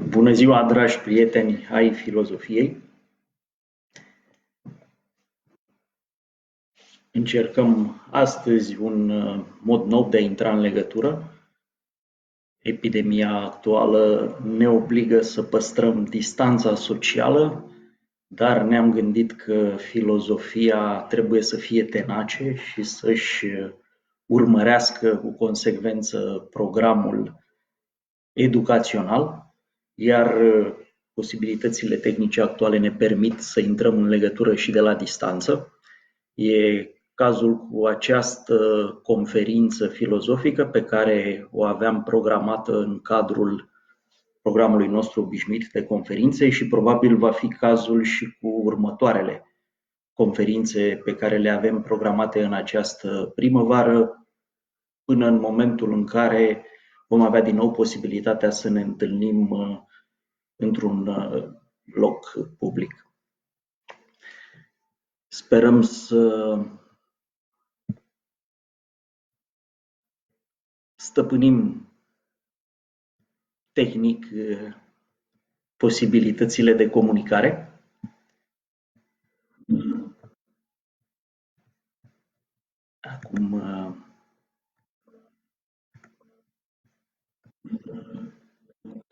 Bună ziua, dragi prieteni ai filozofiei! Încercăm astăzi un mod nou de a intra în legătură. Epidemia actuală ne obligă să păstrăm distanța socială, dar ne-am gândit că filozofia trebuie să fie tenace și să-și urmărească cu consecvență programul educațional, iar posibilitățile tehnice actuale ne permit să intrăm în legătură și de la distanță. E cazul cu această conferință filozofică pe care o aveam programată în cadrul programului nostru obișnuit de conferințe și probabil va fi cazul și cu următoarele conferințe pe care le avem programate în această primăvară, până în momentul în care vom avea din nou posibilitatea să ne întâlnim într-un loc public. Sperăm să stăpânim tehnic posibilitățile de comunicare. Acum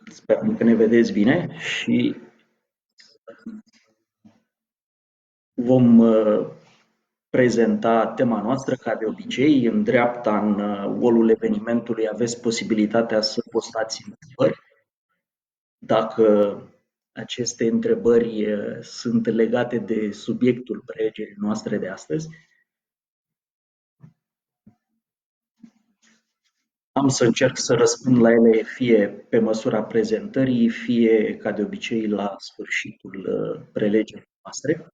sperăm că ne vedeți bine și vom prezenta tema noastră ca de obicei. În dreapta, în wall-ul evenimentului, aveți posibilitatea să postați întrebări. Dacă aceste întrebări sunt legate de subiectul prelegerii noastre de astăzi, am să încerc să răspund la ele fie pe măsura prezentării, fie ca de obicei la sfârșitul prelegerii noastre.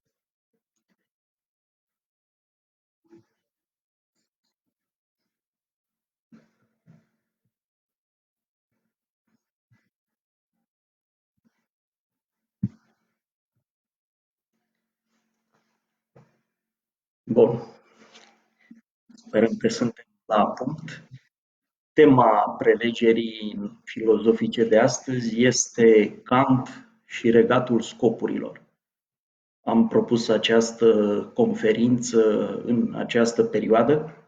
Bun, sperăm că suntem la punct. Tema prelegerii filozofice de astăzi este Kant și regatul scopurilor. Am propus această conferință în această perioadă,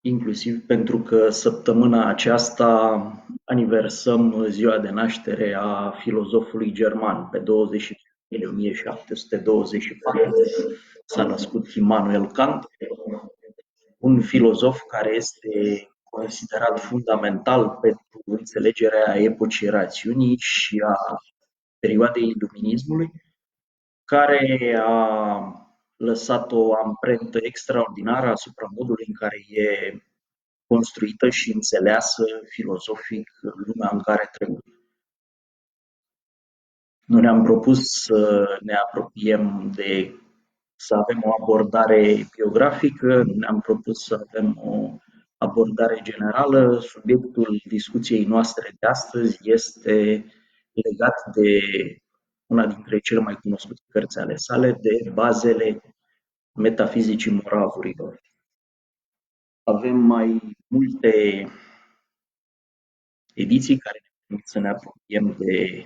inclusiv pentru că săptămâna aceasta aniversăm ziua de naștere a filozofului german. Pe 20 iulie 1724 s-a născut Immanuel Kant, un filozof care este considerat fundamental pentru înțelegerea epocii rațiunii și a perioadei iluminismului, care a lăsat o amprentă extraordinară asupra modului în care e construită și înțeleasă filozofic lumea în care trăim. Noi ne-am propus să ne apropiem să avem o abordare biografică, ne-am propus să avem o abordare generală. Subiectul discuției noastre de astăzi este legat de una dintre cele mai cunoscute cărți ale sale, de bazele metafizicii moravurilor. Avem mai multe ediții care ne permit să ne apropiem de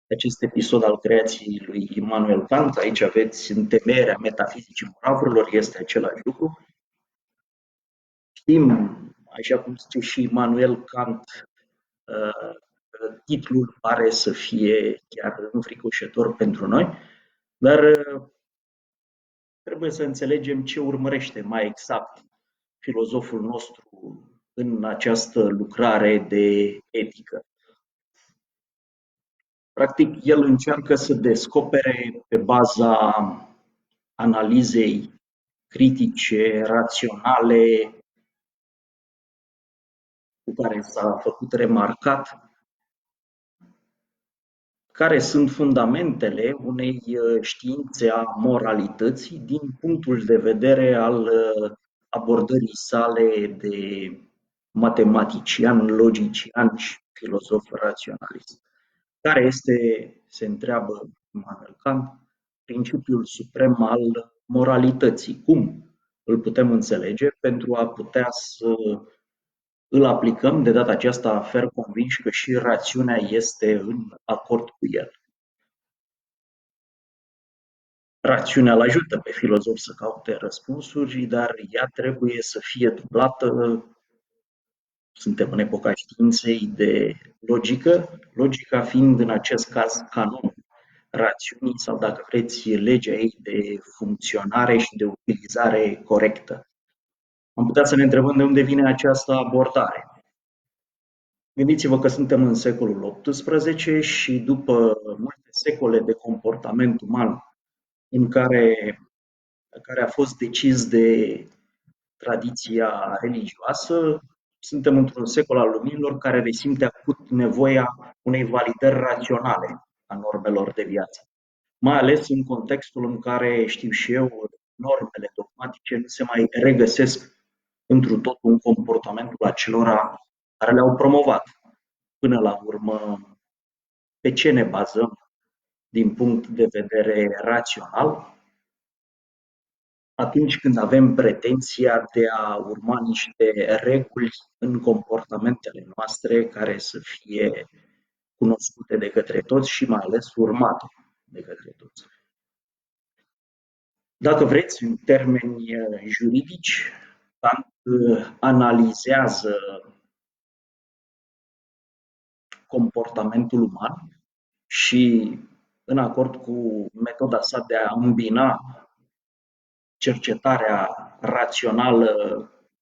acest episod al creației lui Immanuel Kant. Aici aveți întemeierea metafizicii moravurilor, este același lucru. Știm, așa cum zice și Immanuel Kant, titlul pare să fie chiar înfricoșător pentru noi, dar trebuie să înțelegem ce urmărește mai exact filozoful nostru în această lucrare de etică. Practic, el încearcă să descopere pe baza analizei critice, raționale, cu care s-a făcut remarcat, care sunt fundamentele unei științe a moralității din punctul de vedere al abordării sale de matematician, logician și filozof raționalist. Care este, se întreabă Immanuel Kant, principiul suprem al moralității? Cum îl putem înțelege pentru a putea să îl aplicăm, de data aceasta fer convinși că și rațiunea este în acord cu el? Rațiunea îl ajută pe filozof să caute răspunsuri, dar ea trebuie să fie dublată. Suntem în epoca științei de logică, logica fiind în acest caz canonul rațiunii sau, dacă vreți, legea ei de funcționare și de utilizare corectă. Am putea să ne întrebăm de unde vine această abordare. Gândiți-vă că suntem în secolul XVIII și după multe secole de comportament uman în care a fost decis de tradiția religioasă, suntem într-un secol al luminilor care resimte acut nevoia unei validări raționale a normelor de viață. Mai ales în contextul în care, știu și eu, normele dogmatice nu se mai regăsesc întru totul în comportamentul acelora care le-au promovat. Până la urmă, pe ce ne bazăm din punct de vedere rațional atunci când avem pretenția de a urma niște reguli în comportamentele noastre care să fie cunoscute de către toți și mai ales urmate de către toți? Dacă vreți, în termeni juridici, Kant analizează comportamentul uman și, în acord cu metoda sa de a îmbina cercetarea rațională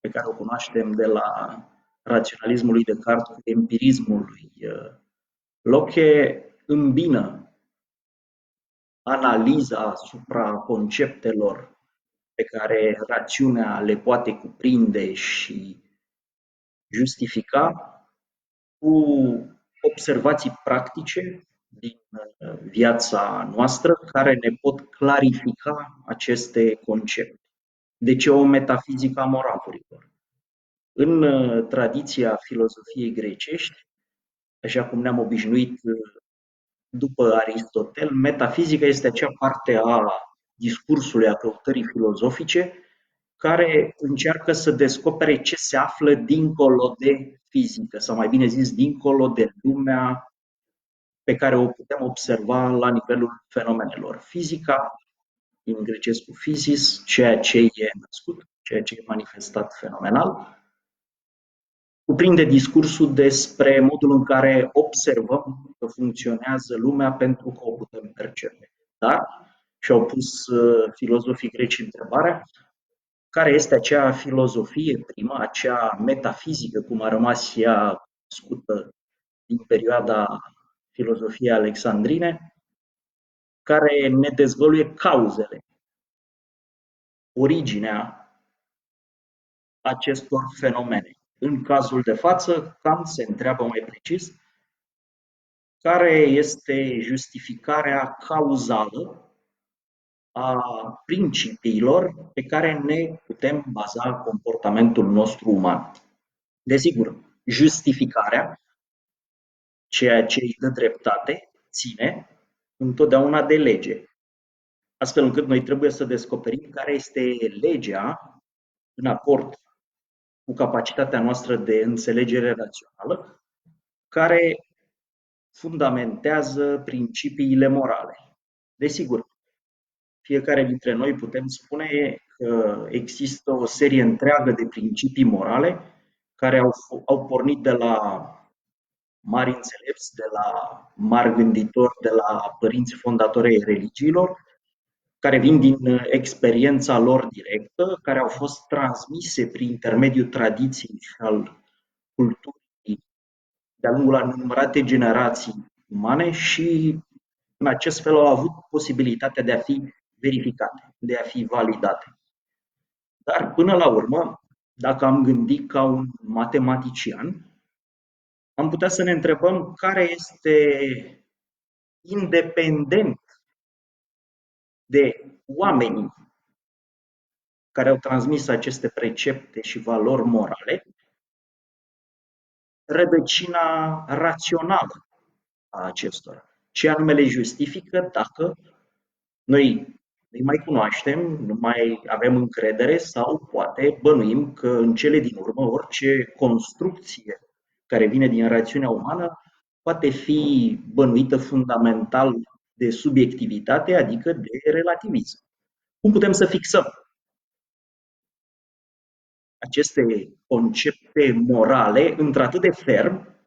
pe care o cunoaștem de la raționalismului Descartes cu empirismul lui Locke îmbină analiza asupra conceptelor pe care rațiunea le poate cuprinde și justifica cu observații practice din viața noastră care ne pot clarifica aceste concepte. De ce o metafizică a moralurilor? În tradiția filozofiei grecești, așa cum ne-am obișnuit după Aristotel, metafizica este acea parte a discursului, a căutării filozofice, care încearcă să descopere ce se află dincolo de fizică, sau mai bine zis, dincolo de lumea pe care o putem observa la nivelul fenomenelor. Fizica, în grecescu physis, ceea ce e născut, ceea ce e manifestat fenomenal, cuprinde discursul despre modul în care observăm că funcționează lumea pentru că o putem percepe. Dar și-au pus filozofii greci întrebarea care este acea filozofie primă, acea metafizică, cum a rămas ea cunoscută din perioada filozofiei alexandrine, care ne dezvăluie cauzele, originea acestor fenomene. În cazul de față, Kant se întreabă mai precis care este justificarea cauzală a principiilor pe care ne putem baza comportamentul nostru uman. Desigur, justificarea, ceea ce îi dă dreptate, ține întotdeauna de lege, astfel încât noi trebuie să descoperim care este legea în acord cu capacitatea noastră de înțelegere rațională, care fundamentează principiile morale. Desigur, fiecare dintre noi putem spune că există o serie întreagă de principii morale care au pornit de la mari înțelepți, de la mari gânditori, de la părinți fondatori ai religiilor, care vin din experiența lor directă, care au fost transmise prin intermediul tradiției și al culturii de-a lungul a nenumărate generații umane și în acest fel au avut posibilitatea de a fi verificate, de a fi validate. Dar până la urmă, dacă am gândit ca un matematician, am putea să ne întrebăm care este independent de oamenii care au transmis aceste precepte și valori morale, rădăcina rațională a acestora. Ce anume le justifică dacă noi îi mai cunoaștem, nu mai avem încredere sau poate bănuim că în cele din urmă orice construcție care vine din rațiunea umană poate fi bănuită fundamental de subiectivitate, adică de relativism. Cum putem să fixăm aceste concepte morale într-atât de ferm,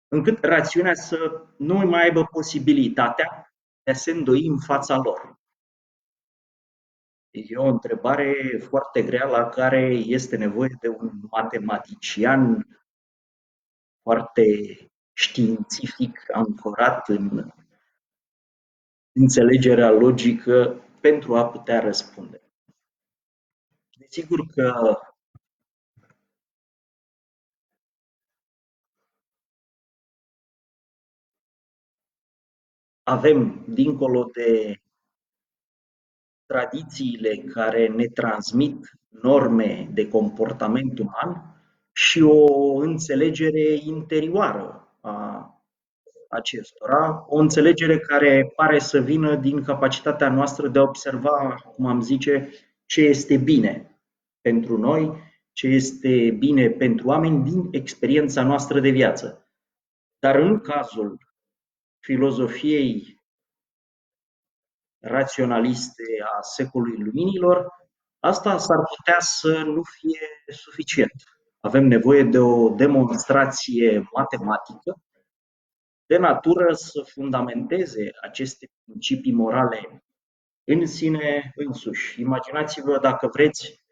încât rațiunea să nu mai aibă posibilitatea de a se îndoi în fața lor? E o întrebare foarte grea la care este nevoie de un matematician foarte științific, ancorat în înțelegerea logică pentru a putea răspunde. Desigur că avem, dincolo de tradițiile care ne transmit norme de comportament uman, și o înțelegere interioară a acestora, o înțelegere care pare să vină din capacitatea noastră de a observa, cum am zice, ce este bine pentru noi, ce este bine pentru oameni din experiența noastră de viață. Dar în cazul filozofiei raționaliste a secolului luminilor, asta s-ar putea să nu fie suficient. Avem nevoie de o demonstrație matematică de natură să fundamenteze aceste principii morale în sine însuși. Imaginați-vă, dacă vreți,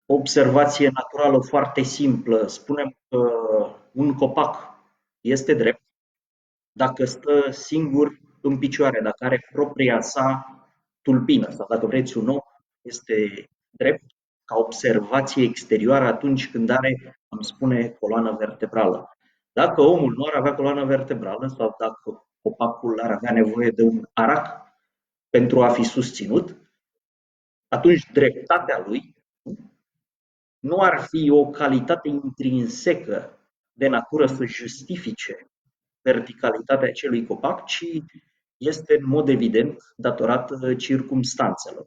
O observație naturală foarte simplă. Spunem că un copac este drept dacă stă singur în picioare, dacă are propria sa tulpină sau, dacă vreți, un om este drept ca observație exterioară atunci când are, am spune, coloană vertebrală. Dacă omul nu ar avea coloană vertebrală sau dacă copacul ar avea nevoie de un arac pentru a fi susținut, atunci dreptatea lui nu ar fi o calitate intrinsecă de natură să justifice verticalitatea acelui copac, ci este în mod evident datorată circumstanțelor.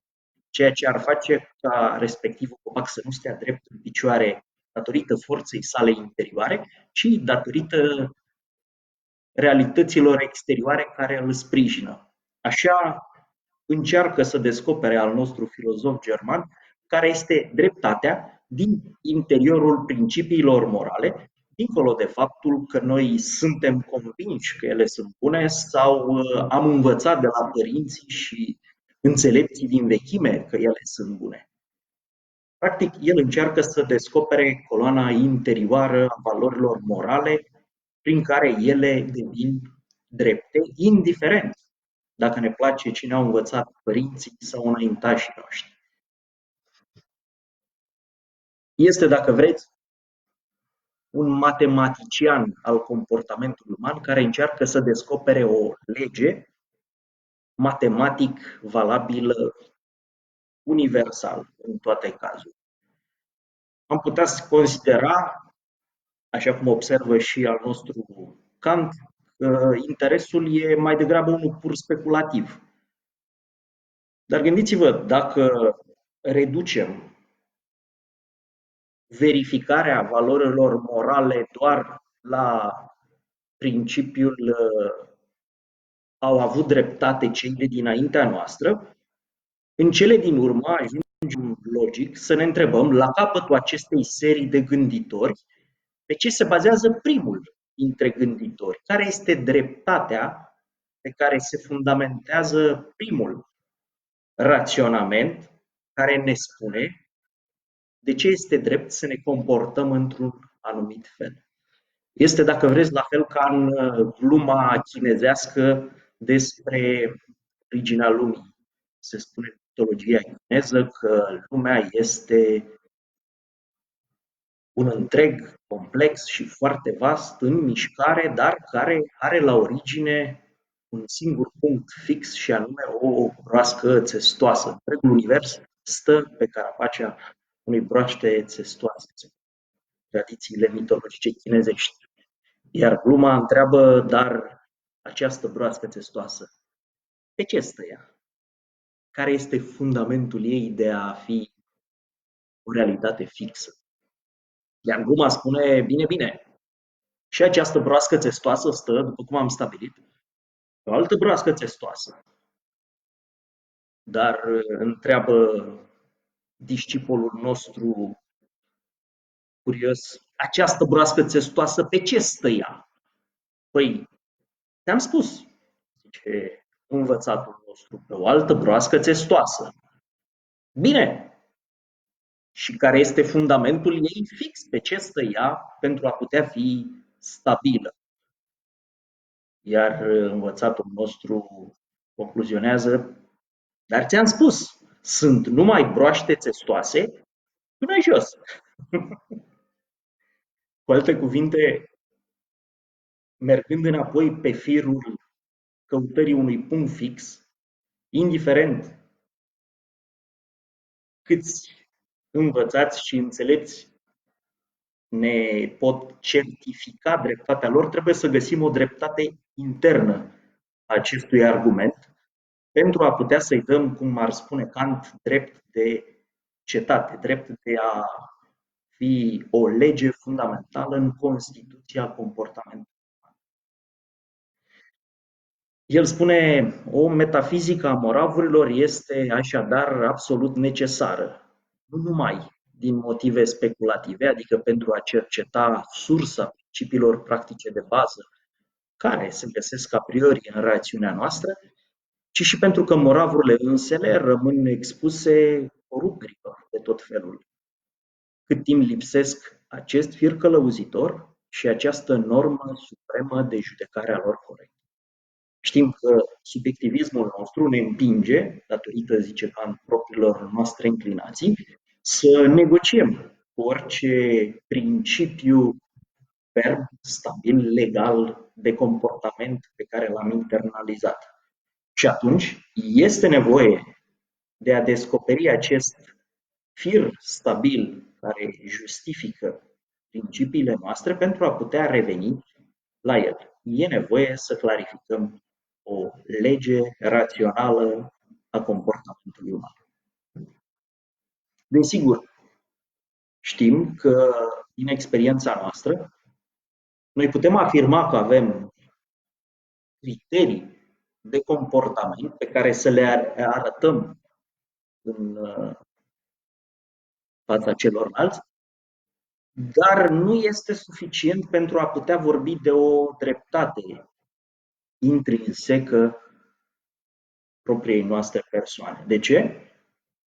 Ceea ce ar face ca respectivul copac să nu stea drept în picioare datorită forței sale interioare, ci datorită realităților exterioare care îl sprijină. Așa încearcă să descopere al nostru filozof german care este dreptatea din interiorul principiilor morale, dincolo de faptul că noi suntem convinși că ele sunt bune sau am învățat de la părinții și înțelepții din vechime că ele sunt bune. Practic, el încearcă să descopere coloana interioară a valorilor morale prin care ele devin drepte, indiferent dacă ne place cine au învățat părinții sau înaintașii noștri. Este, dacă vreți, un matematician al comportamentului uman care încearcă să descopere o lege matematic valabilă universal în toate cazurile. Am putea considera, așa cum observă și al nostru Kant, că interesul e mai degrabă unul pur speculativ. Dar gândiți-vă, dacă reducem verificarea valorilor morale doar la principiul au avut dreptate cei de dinaintea noastră, în cele din urmă ajungem logic să ne întrebăm la capătul acestei serii de gânditori pe ce se bazează primul dintre gânditori, care este dreptatea pe care se fundamentează primul raționament care ne spune de ce este drept să ne comportăm într-un anumit fel. Este, dacă vreți, la fel ca în gluma chinezească despre originea lumii. Se spune în mitologia chineză că lumea este un întreg complex și foarte vast în mișcare, dar care are la origine un singur punct fix și anume o broască țestoasă. Întregul univers stă pe carapacea unei broaște țestoase. Tradițiile mitologice chinezești. Iar gluma întreabă, dar această broască țestoasă, pe ce stă ea? Care este fundamentul ei de a fi o realitate fixă? Iar gluma spune, bine, și această broască țestoasă stă, după cum am stabilit, pe o altă broască țestoasă. Dar întreabă discipolul nostru curios, această broască țestoasă, pe ce stă ea? Păi, te-am spus, zice învățatul nostru, pe o altă broască țestoasă. Bine, și care este fundamentul ei fix, pe ce stă ea pentru a putea fi stabilă. Iar învățatul nostru concluzionează, dar ți-am spus, sunt numai broaște țestoase până jos. Cu alte cuvinte, mergând înapoi pe firul căutării unui punct fix, indiferent câți învățați și înțelepți ne pot certifica dreptatea lor, trebuie să găsim o dreptate internă a acestui argument pentru a putea să-i dăm, cum ar spune Kant, drept de cetate, drept de a fi o lege fundamentală în Constituția comportamentului. El spune, o metafizică a moravurilor este așadar absolut necesară, nu numai din motive speculative, adică pentru a cerceta sursa principiilor practice de bază care se găsesc a priori în rațiunea noastră, ci și pentru că moravurile însele rămân expuse coruperilor de tot felul. cât timp lipsesc acest fir călăuzitor și această normă supremă de judecare a lor corectă. Știm că subiectivismul nostru ne împinge, datorită, zice Kant, propriilor noastre inclinații, să negociem cu orice principiu ferm, stabil, legal, de comportament pe care l-am internalizat. Și atunci este nevoie de a descoperi acest fir stabil care justifică principiile noastre pentru a putea reveni la el. E nevoie să clarificăm o lege rațională a comportamentului uman. Desigur, știm că din experiența noastră noi putem afirma că avem criterii de comportament pe care să le arătăm în fața celorlalți, dar nu este suficient pentru a putea vorbi de o dreptate intrinsecă propriei noastre persoane. De ce?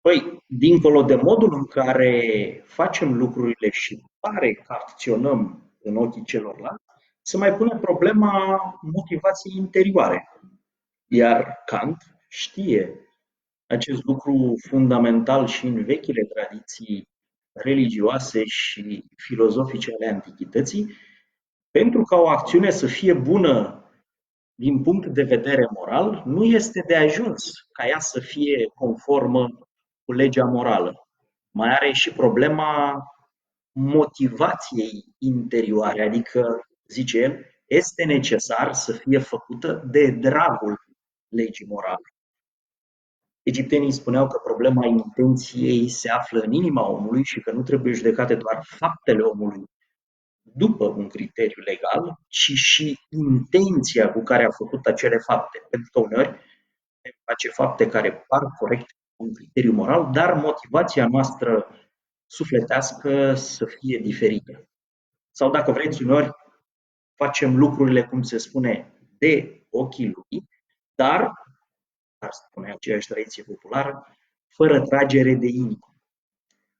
Păi, dincolo de modul în care facem lucrurile și pare că acționăm în ochii celorlalți, se mai pune problema motivației interioare. Iar Kant știe acest lucru fundamental și în vechile tradiții religioase și filozofice ale antichității, pentru ca o acțiune să fie bună din punct de vedere moral, nu este de ajuns ca ea să fie conformă cu legea morală. Mai are și problema motivației interioare, adică, zice el, este necesar să fie făcută de dragul legii morale. Egiptenii spuneau că problema intenției se află în inima omului și că nu trebuie judecate doar faptele omului după un criteriu legal, ci și intenția cu care a făcut acele fapte. Pentru că uneori face fapte care par corecte cu un criteriu moral, dar motivația noastră sufletească să fie diferită. Sau dacă vreți, uneori facem lucrurile, cum se spune, de ochii lui, dar, ar spune aceeași tradiție populară, fără tragere de inimă.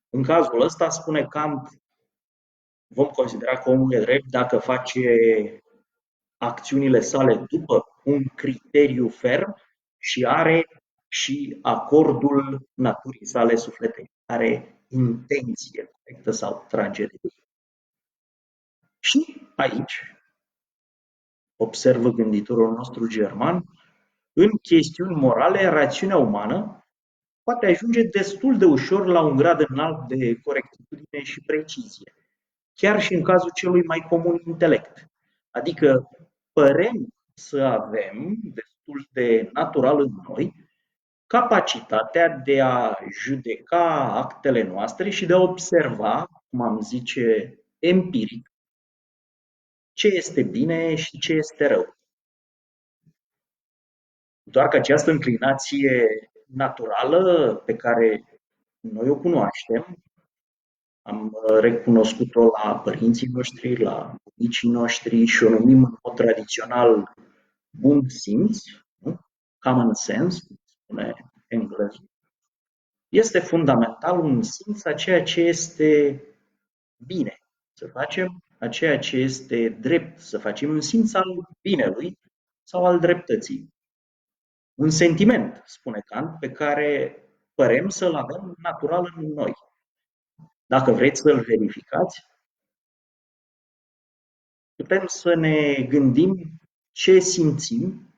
În cazul ăsta, spune Kant, vom considera că omul e drept dacă face acțiunile sale după un criteriu ferm și are și acordul naturii sale sufletești, are intenție corectă sau tragere de inimă. Și aici, observă gânditorul nostru german, în chestiuni morale, rațiunea umană poate ajunge destul de ușor la un grad înalt de corectitudine și precizie, chiar și în cazul celui mai comun intelect. Adică părem să avem, destul de natural în noi, capacitatea de a judeca actele noastre și de a observa, cum am zice, empiric, ce este bine și ce este rău. Doar că această înclinație naturală pe care noi o cunoaștem, am recunoscut-o la părinții noștri, la bunicii noștri și o numim în mod tradițional bun simț, nu? Common sense, cum spune englezul. Este fundamental un simț a ceea ce este bine să facem, a ceea ce este drept să facem, un simț al binelui sau al dreptății. Un sentiment, spune Kant, pe care părem să-l avem natural în noi. Dacă vreți să-l verificați, putem să ne gândim ce simțim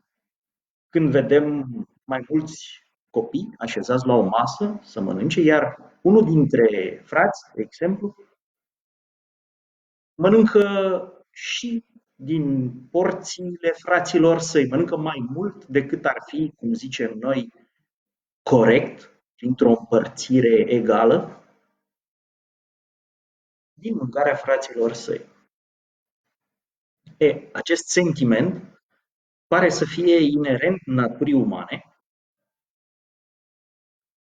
când vedem mai mulți copii așezați la o masă să mănânce, iar unul dintre frați, de exemplu, mănâncă și din porțiile fraților săi, mănâncă mai mult decât ar fi, cum zicem noi, corect, într-o împărțire egală, din mâncarea fraților săi. Acest sentiment pare să fie inerent naturii umane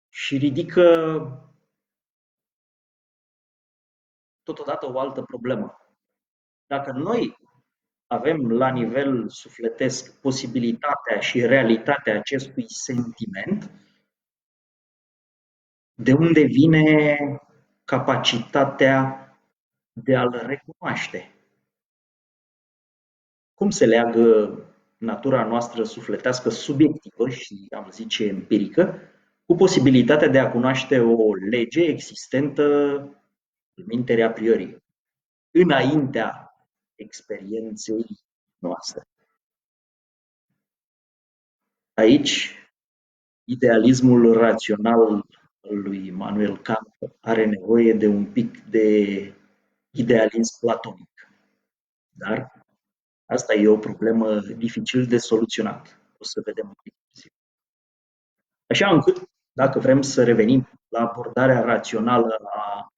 și ridică totodată o altă problemă. Dacă noi avem la nivel sufletesc posibilitatea și realitatea acestui sentiment, de unde vine capacitatea de a-l recunoaște. Cum se leagă natura noastră sufletească subiectivă și, am zice, empirică, cu posibilitatea de a cunoaște o lege existentă în mintea a priori, înaintea experienței noastre. Aici, idealismul rațional al lui Immanuel Kant are nevoie de un pic de idealism platonic. Dar asta e o problemă dificil de soluționat. O să vedem mai târziu. Așa încât, dacă vrem să revenim la abordarea rațională a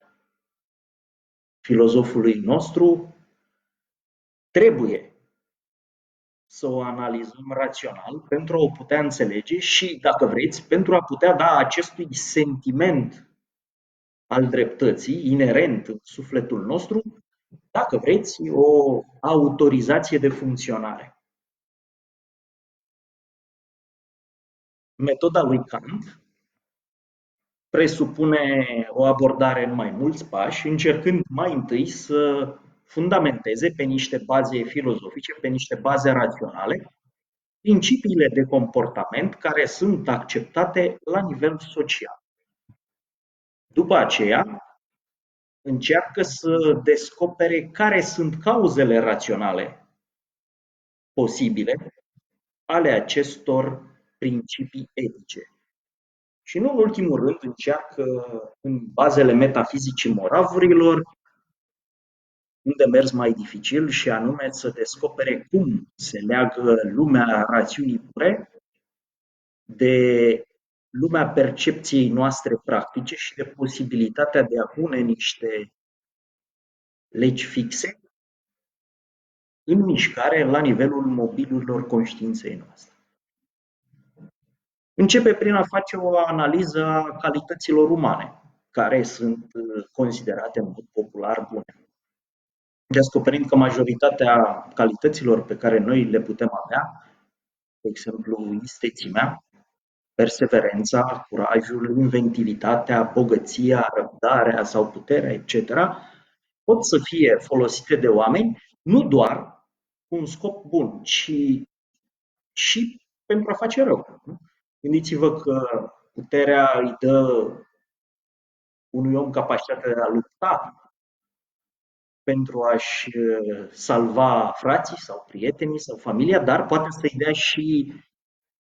filozofului nostru, trebuie să o analizăm rațional pentru a o putea înțelege și, dacă vreți, pentru a putea da acestui sentiment al dreptății inerent în sufletul nostru, dacă vreți, o autorizație de funcționare. Metoda lui Kant presupune o abordare în mai mulți pași, încercând mai întâi să fundamenteze pe niște baze filozofice, pe niște baze raționale, principiile de comportament care sunt acceptate la nivel social. După aceea, încearcă să descopere care sunt cauzele raționale posibile ale acestor principii etice. Și nu în ultimul rând încearcă în bazele metafizicii moravurilor un demers mai dificil și anume să descopere cum se leagă lumea rațiunii pure de lumea percepției noastre practice și de posibilitatea de a pune niște legi fixe în mișcare la nivelul mobilurilor conștiinței noastre. Începe prin a face o analiză a calităților umane, care sunt considerate în mod popular bune. Descoperind că majoritatea calităților pe care noi le putem avea, de exemplu istețimea, perseverența, curajul, inventivitatea, bogăția, răbdarea sau puterea, etc., pot să fie folosite de oameni nu doar cu un scop bun, ci și pentru a face rău. Gândiți-vă că puterea îi dă unui om capacitatea de a lupta pentru a-și salva frații sau prietenii sau familia, dar poate să-i dea și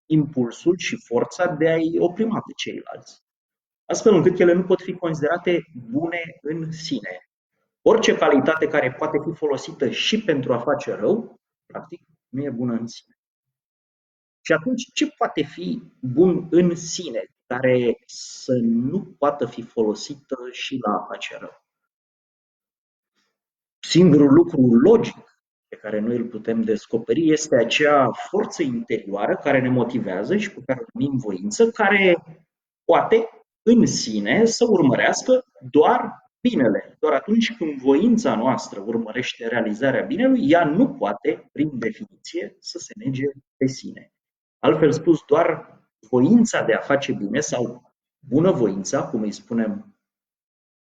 impulsul și forța de a-i oprima pe ceilalți. Astfel încât ele nu pot fi considerate bune în sine. Orice calitate care poate fi folosită și pentru a face rău, practic, nu e bună în sine. Și atunci, ce poate fi bun în sine, care să nu poată fi folosită și la a face rău? Singurul lucru logic pe care noi îl putem descoperi este acea forță interioară care ne motivează și pe care o numim voință, care poate în sine să urmărească doar binele. Doar atunci când voința noastră urmărește realizarea binelui, ea nu poate, prin definiție, să se nege pe sine. Altfel spus, doar voința de a face bine sau bunăvoința, cum îi spunem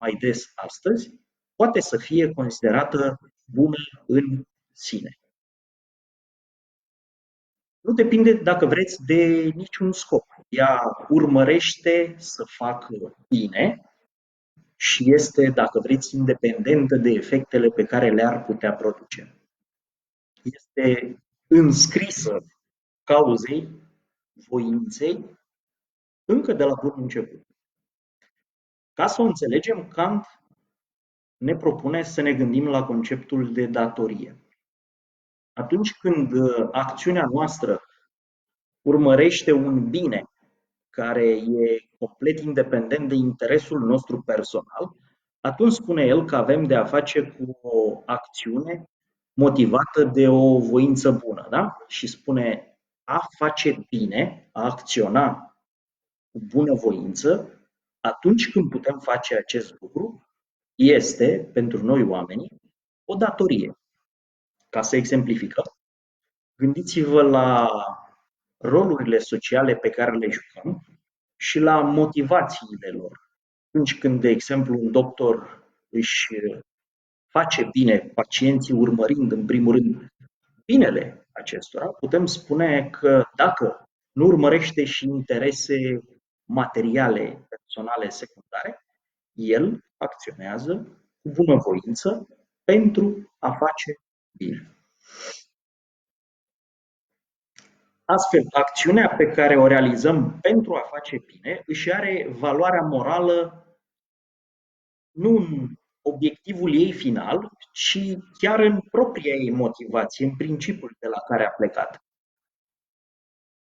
mai des astăzi, poate să fie considerată bună în sine. Nu depinde, dacă vreți, de niciun scop. Ea urmărește să facă bine și este, dacă vreți, independentă de efectele pe care le-ar putea produce. Este înscrisă cauzei, voinței, încă de la bun început. Ca să o înțelegem, Kant ne propune să ne gândim la conceptul de datorie. Atunci când acțiunea noastră urmărește un bine care e complet independent de interesul nostru personal, atunci spune el că avem de a face cu o acțiune motivată de o voință bună. Da? Și spune a face bine, a acționa cu bună voință, atunci când putem face acest lucru, este, pentru noi oamenii, o datorie. Ca să exemplificăm, gândiți-vă la rolurile sociale pe care le jucăm și la motivațiile lor. Atunci când, de exemplu, un doctor își face bine pacienții urmărind, în primul rând, binele acestora, putem spune că dacă nu urmărește și interese materiale, personale, secundare, el acționează cu bunăvoință pentru a face bine. Astfel, acțiunea pe care o realizăm pentru a face bine își are valoarea morală nu în obiectivul ei final, ci chiar în propria ei motivație, în principiul de la care a plecat.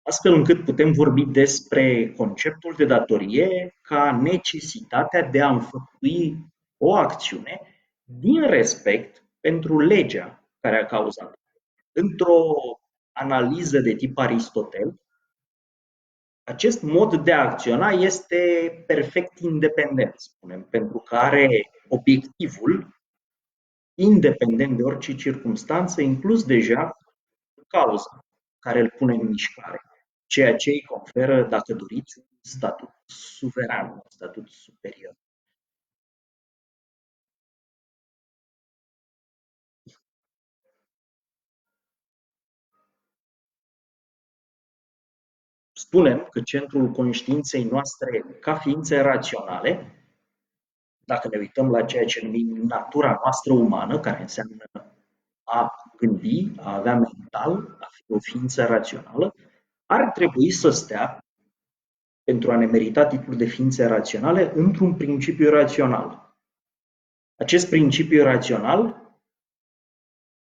Astfel încât putem vorbi despre conceptul de datorie ca necesitatea de a înfăptui o acțiune din respect pentru legea care a cauzat. Într-o analiză de tip Aristotel, acest mod de a acționa este perfect independent, spunem, pentru că are obiectivul independent de orice circumstanță, inclus deja cauza care îl pune în mișcare, ceea ce îi conferă, dacă doriți, un statut suveran, un statut superior. Spunem că centrul conștiinței noastre ca ființe raționale, dacă ne uităm la ceea ce numim natura noastră umană, care înseamnă a gândi, a avea mental, a fi o ființă rațională, ar trebui să stea, pentru a ne merita titlul de ființe raționale, într-un principiu rațional. Acest principiu rațional,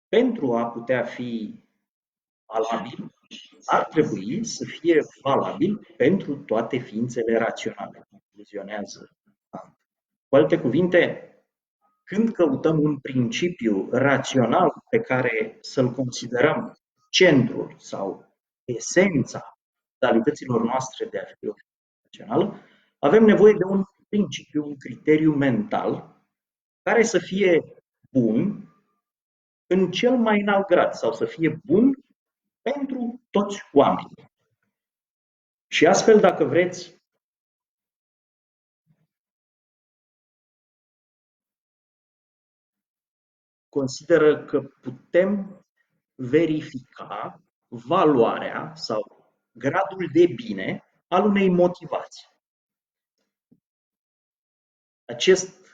pentru a putea fi valabil, ar trebui să fie valabil pentru toate ființele raționale. Concluzionează Kant. Cu alte cuvinte, când căutăm un principiu rațional pe care să-l considerăm centrul sau esența modalităților noastre de a fi o ființă rațională, avem nevoie de un principiu, un criteriu mental care să fie bun în cel mai înalt grad sau să fie bun pentru toți oamenii. Și astfel, dacă vreți, consideră că putem verifica valoarea sau gradul de bine al unei motivații. Acest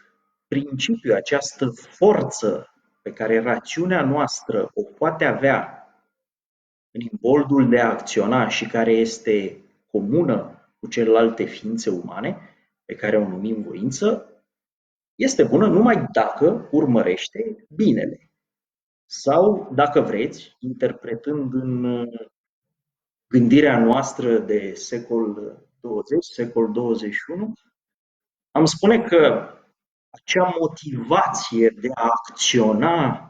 principiu, această forță pe care rațiunea noastră o poate avea în imboldul de a acționa și care este comună cu celelalte ființe umane, pe care o numim voință, este bună numai dacă urmărește binele. Sau, dacă vreți, interpretând în gândirea noastră de secol 20, secol 21, am spune că acea motivație de a acționa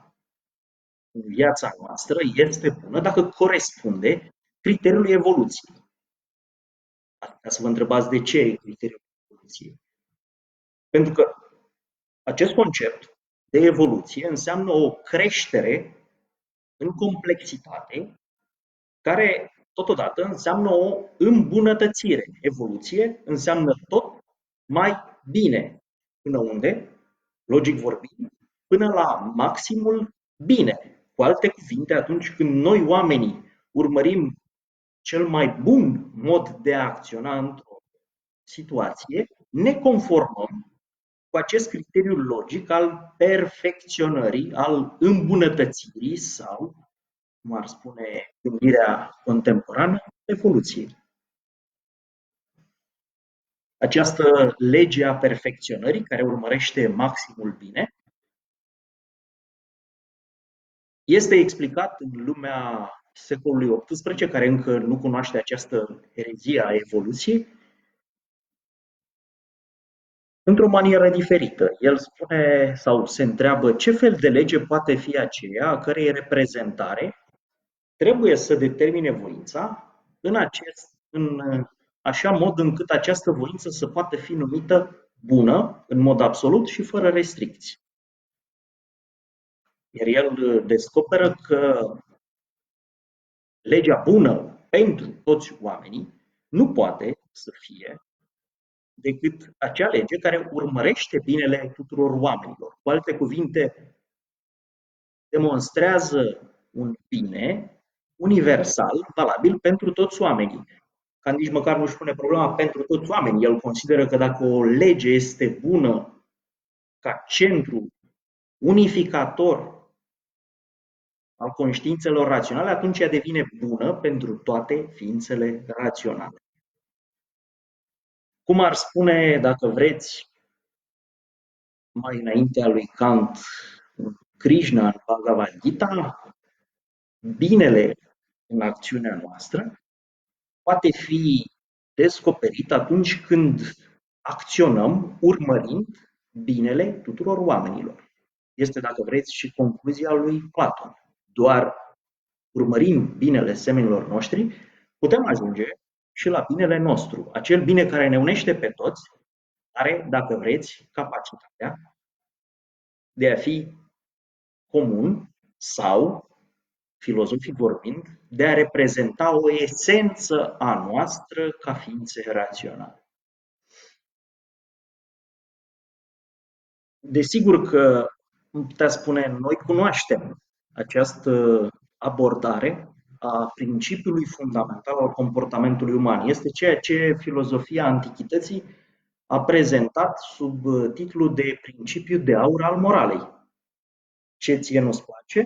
în viața noastră este bună dacă corespunde criteriului evoluției. Ca să vă întrebați de ce e criteriul evoluției. Pentru că acest concept de evoluție înseamnă o creștere în complexitate care totodată înseamnă o îmbunătățire. Evoluție înseamnă tot mai bine. Până unde? Logic vorbind, până la maximul bine. Cu alte cuvinte, atunci când noi oamenii urmărim cel mai bun mod de a acționa într-o situație, ne conformăm cu acest criteriu logic al perfecționării, al îmbunătățirii sau, cum ar spune gândirea contemporană, evoluției. Această lege a perfecționării, care urmărește maximul bine, este explicat în lumea secolului XVIII, care încă nu cunoaște această herezie a evoluției, într-o manieră diferită. El spune sau se întreabă ce fel de lege poate fi aceea a cărei reprezentare trebuie să determine voința în așa mod încât această voință să poată fi numită bună, în mod absolut și fără restricții. Iar el descoperă că legea bună pentru toți oamenii nu poate să fie decât acea lege care urmărește binele tuturor oamenilor. Cu alte cuvinte, demonstrează un bine universal, valabil pentru toți oamenii. Kant nici măcar nu-și pune problema pentru toți oamenii. El consideră că dacă o lege este bună ca centru unificator al conștiințelor raționale, atunci ea devine bună pentru toate ființele raționale. Cum ar spune, dacă vreți, mai înaintea lui Kant, Krishna în Bhagavad Gita, binele în acțiunea noastră poate fi descoperit atunci când acționăm urmărind binele tuturor oamenilor. Este, dacă vreți, și concluzia lui Platon. Doar urmărind binele semenilor noștri, putem ajunge și la binele nostru. Acel bine care ne unește pe toți are, dacă vreți, capacitatea de a fi comun sau, filozofic vorbind, de a reprezenta o esență a noastră ca ființe raționale. Desigur că, putea spune, noi cunoaștem această abordare a principiului fundamental al comportamentului uman. Este ceea ce filozofia antichității a prezentat sub titlul de principiu de aur al moralei. Ce ție nu-ți place,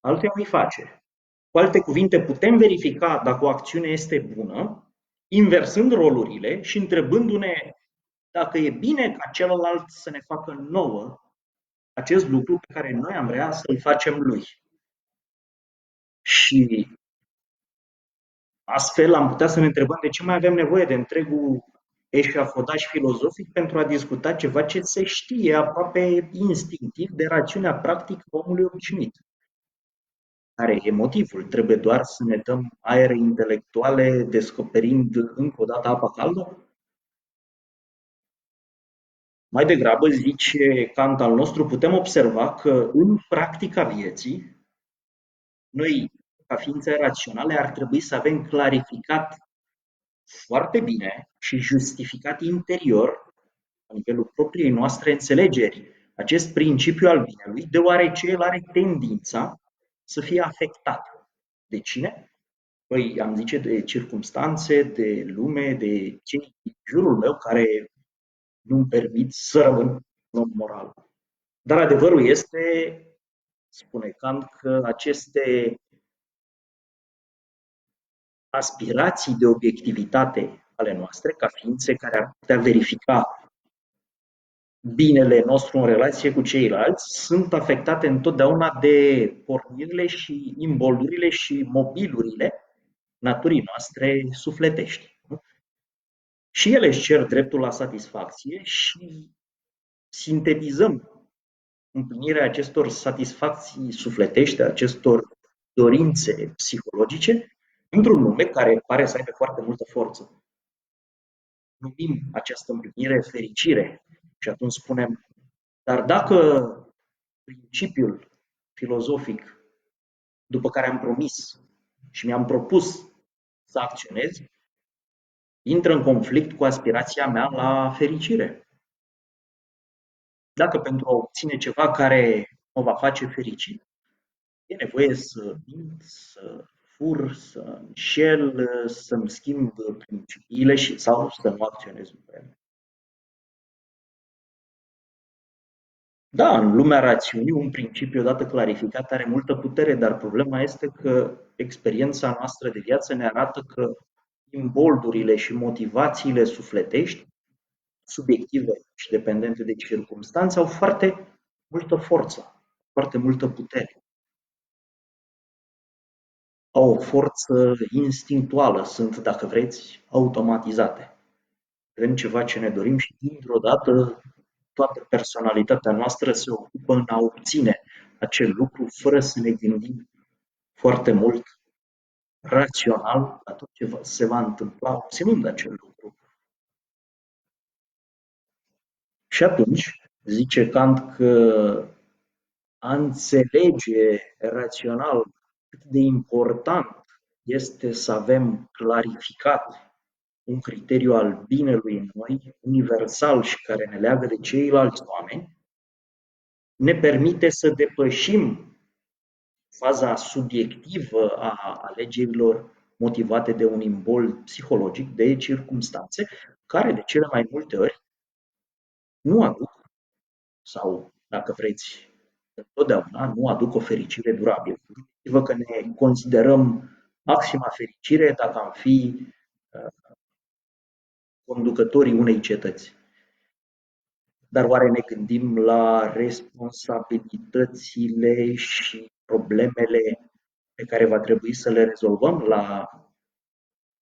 altuia nu-i face. Cu alte cuvinte, putem verifica dacă o acțiune este bună, inversând rolurile și întrebându-ne dacă e bine ca celălalt să ne facă nouă acest lucru pe care noi am vrea să-l facem lui. Și astfel am putea să ne întrebăm de ce mai avem nevoie de întregul eșafodaj filozofic pentru a discuta ceva ce se știe aproape instinctiv de rațiunea practică a omului obișnuit. Care e motivul? Trebuie doar să ne dăm aere intelectuale descoperind încă o dată apa caldă? Mai degrabă, zice Kant al nostru, putem observa că în practica vieții, noi, ca ființe raționale, ar trebui să avem clarificat foarte bine și justificat interior, la nivelul propriei noastre înțelegeri, acest principiu al binelui, deoarece el are tendința să fie afectat. De cine? Păi am zice de circumstanțe, de lume, de cei din jurul meu care nu-mi permit să rămân un om moral. Dar adevărul este, spune Kant, că aceste aspirații de obiectivitate ale noastre, ca ființe care ar putea verifica binele nostru în relație cu ceilalți, sunt afectate întotdeauna de pornirile și imboldurile și mobilurile naturii noastre sufletești. Și ele își cer dreptul la satisfacție și sintetizăm împlinirea acestor satisfacții sufletești, acestor dorințe psihologice, într-un nume care pare să aibă foarte multă forță. Numim această împlinire fericire și atunci spunem, dar dacă principiul filozofic după care am promis și mi-am propus să acționez, intră în conflict cu aspirația mea la fericire. Dacă pentru a obține ceva care mă va face fericit, e nevoie să mint, să fur, să înșel, să-mi schimb principiile sau să nu acționez după ele. Da, în lumea rațiunii, un principiu odată clarificat are multă putere, dar problema este că experiența noastră de viață ne arată că imboldurile și motivațiile sufletești, subiective și dependente de circumstanțe, au foarte multă forță, foarte multă putere. Au o forță instinctuală, sunt, dacă vreți, automatizate. Avem ceva ce ne dorim și dintr-o dată toată personalitatea noastră se ocupă în a obține acel lucru fără să ne gândim foarte mult rațional la tot ce se va întâmpla obținând acel lucru. Și atunci, zice Kant că a înțelege rațional cât de important este să avem clarificat un criteriu al binelui în noi, universal și care ne leagă de ceilalți oameni, ne permite să depășim faza subiectivă a alegerilor motivate de un imbold psihologic, de circumstanțe, care de cele mai multe ori nu aduc, sau dacă vreți, întotdeauna nu aduc o fericire durabilă. Gândiți-vă că ne considerăm maxima fericire dacă am fi conducătorii unei cetăți. Dar oare ne gândim la responsabilitățile și problemele pe care va trebui să le rezolvăm, la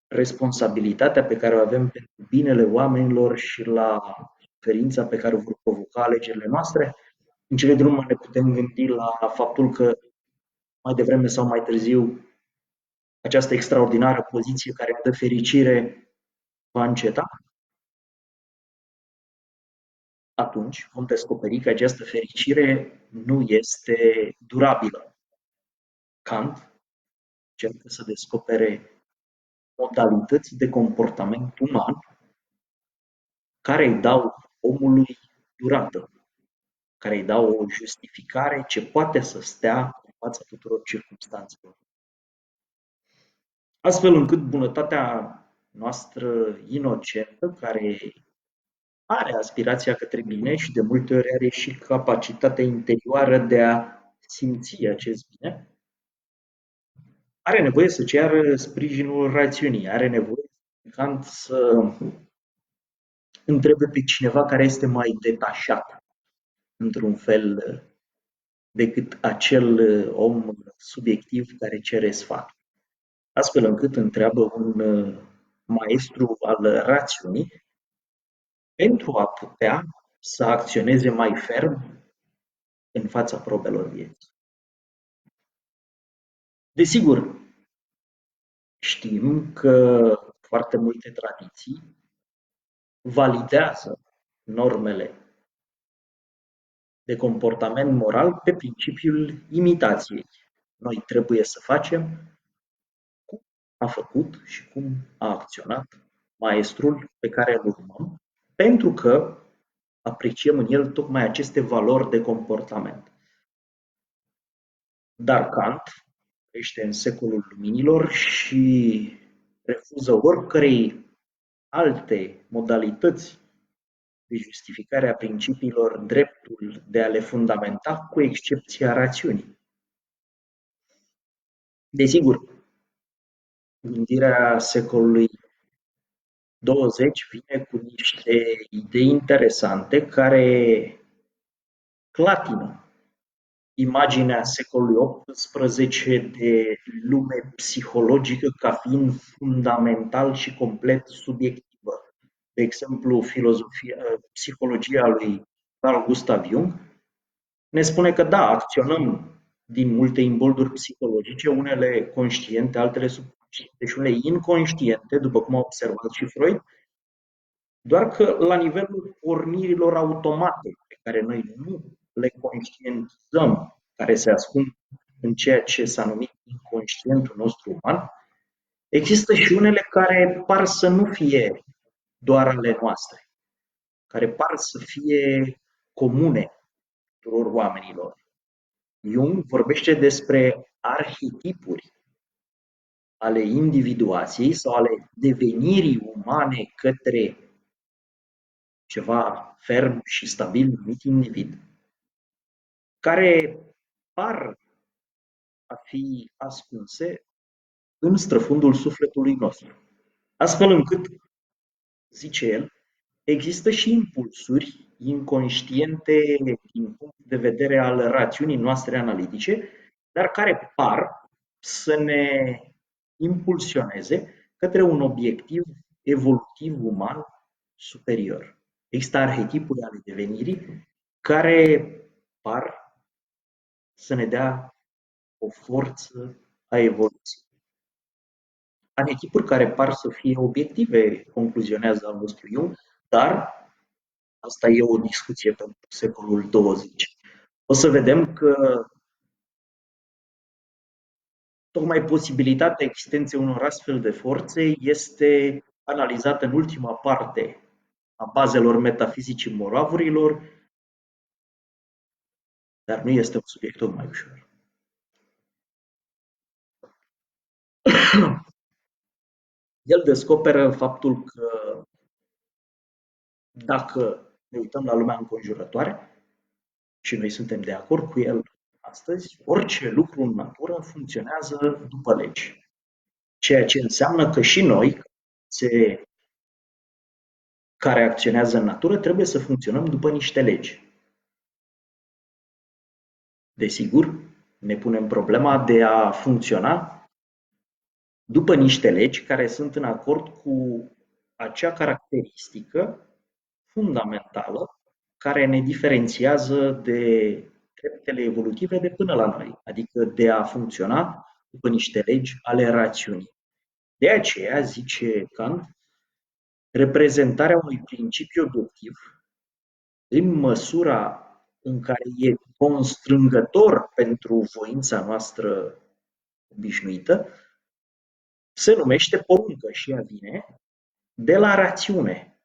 responsabilitatea pe care o avem pentru binele oamenilor și la suferința pe care o vor provoca alegerile noastre? În cele din urmă ne putem gândi la faptul că mai devreme sau mai târziu această extraordinară poziție care ne dă fericire va înceta? Atunci vom descoperi că această fericire nu este durabilă. Kant încearcă să descopere modalități de comportament uman care îi dau omului durată, care îi dau o justificare ce poate să stea în fața tuturor circumstanțelor. Astfel încât bunătatea noastră inocentă, care are aspirația către bine și de multe ori are și capacitatea interioară de a simți acest bine, are nevoie să ceară sprijinul rațiunii, are nevoie Kant să întrebe pe cineva care este mai detașat, într-un fel, decât acel om subiectiv care cere sfat. Astfel încât întreabă un maestru al rațiunii pentru a putea să acționeze mai ferm în fața probelor vieții. Desigur, știm că foarte multe tradiții validează normele de comportament moral pe principiul imitației. Noi trebuie să facem cum a făcut și cum a acționat maestrul pe care îl urmăm, pentru că apreciem în el tocmai aceste valori de comportament. Dar Kant trăiește în secolul luminilor și refuză oricărei alte modalități de justificare a principiilor dreptul de a le fundamenta, cu excepția rațiunii. Desigur, gândirea secolului 20 vine cu niște idei interesante care clatină imaginea secolului XVIII de lume psihologică ca fiind fundamental și complet subiectivă. De exemplu, psihologia lui Carl Gustav Jung ne spune că da, acționăm din multe imbolduri psihologice, unele conștiente, altele subconștiente și unele inconștiente, după cum a observat și Freud, doar că la nivelul pornirilor automate, pe care noi nu le conștientizăm, care se ascund în ceea ce s-a numit inconștientul nostru uman, există și unele care par să nu fie doar ale noastre, care par să fie comune tuturor oamenilor. Jung vorbește despre arhetipuri ale individuației sau ale devenirii umane către ceva ferm și stabil numit individ, care par a fi ascunse în străfundul sufletului nostru. Astfel încât, zice el, există și impulsuri inconștiente din punct de vedere al rațiunii noastre analitice, dar care par să ne impulsioneze către un obiectiv evolutiv uman superior. Există arhetipuri ale devenirii care par să ne dea o forță a evoluției. Arhetipuri care par să fie obiective, concluzionează al nostru Jung, dar asta e o discuție pentru secolul 20. O să vedem că tocmai posibilitatea existenței unor astfel de forțe este analizat în ultima parte a bazelor metafizicii moravurilor, dar nu este un subiect tocmai ușor. El descoperă faptul că dacă ne uităm la lumea înconjurătoare, și noi suntem de acord cu el astăzi, orice lucru în natură funcționează după legi. Ceea ce înseamnă că și noi, care acționează în natură, trebuie să funcționăm după niște legi. Desigur, ne punem problema de a funcționa după niște legi care sunt în acord cu acea caracteristică fundamentală care ne diferențiază de treptele evolutive de până la noi, adică de a funcționa după niște legi ale rațiunii. De aceea, zice Kant, reprezentarea unui principiu obiectiv, în măsura în care e constrângător pentru voința noastră obișnuită, se numește poruncă și ea vine de la rațiune.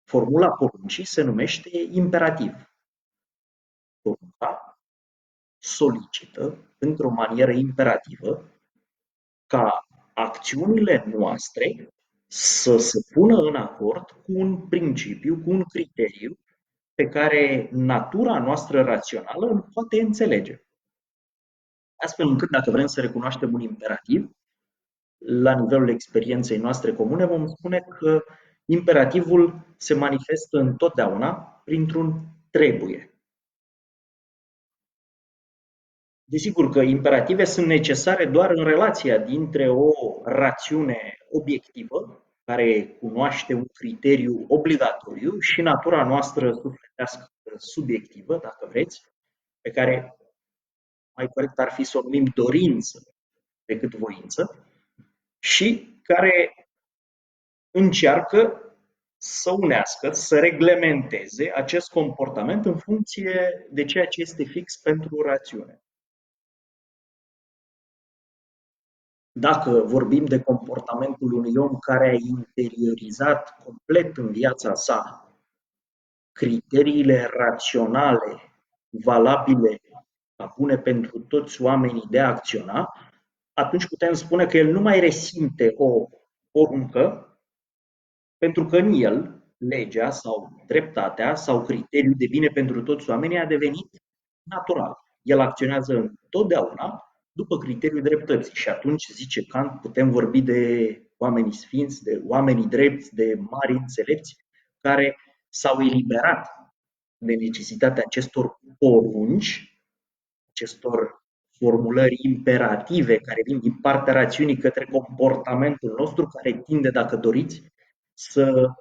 Formula poruncii se numește imperativ. Porunca solicită, într-o manieră imperativă, ca acțiunile noastre să se pună în acord cu un principiu, cu un criteriu pe care natura noastră rațională îl poate înțelege. Astfel încât, dacă vrem să recunoaștem un imperativ, la nivelul experienței noastre comune, vom spune că imperativul se manifestă întotdeauna printr-un trebuie. Desigur că imperative sunt necesare doar în relația dintre o rațiune obiectivă, care cunoaște un criteriu obligatoriu, și natura noastră sufletească subiectivă, dacă vreți, pe care mai corect ar fi să o numim dorință decât voință, și care încearcă să unească, să reglementeze acest comportament în funcție de ceea ce este fix pentru rațiune. Dacă vorbim de comportamentul unui om care a interiorizat complet în viața sa criteriile raționale valabile, bune pentru toți oamenii de a acționa, atunci putem spune că el nu mai resimte o poruncă, pentru că în el legea sau dreptatea sau criteriul de bine pentru toți oamenii a devenit natural. El acționează întotdeauna după criteriul dreptății și atunci, zice Kant, putem vorbi de oamenii sfinți, de oamenii drepți, de mari înțelepți care s-au eliberat de necesitatea acestor porunci, acestor formulări imperative care vin din partea rațiunii către comportamentul nostru, care tinde, dacă doriți, să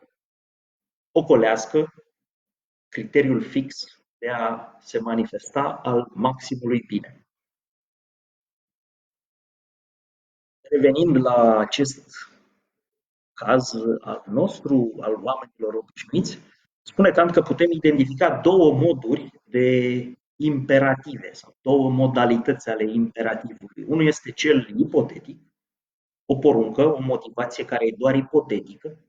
ocolească criteriul fix de a se manifesta al maximului bine. Revenind la acest caz al nostru, al oamenilor obișnuiți, spune Kant că putem identifica două moduri de imperative sau două modalități ale imperativului. Unul este cel ipotetic, o poruncă, o motivație care e doar ipotetică,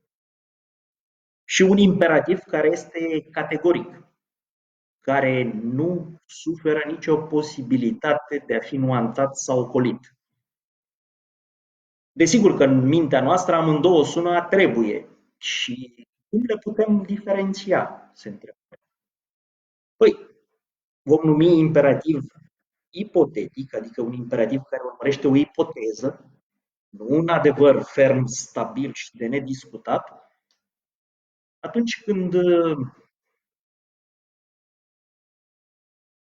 și un imperativ care este categoric, care nu suferă nicio posibilitate de a fi nuanțat sau ocolit. Desigur că în mintea noastră amândouă sună a trebuie. Și cum le putem diferenția, se întreabă. Păi, vom numi imperativ ipotetic, adică un imperativ care urmărește o ipoteză, nu un adevăr ferm, stabil și de nediscutat, atunci când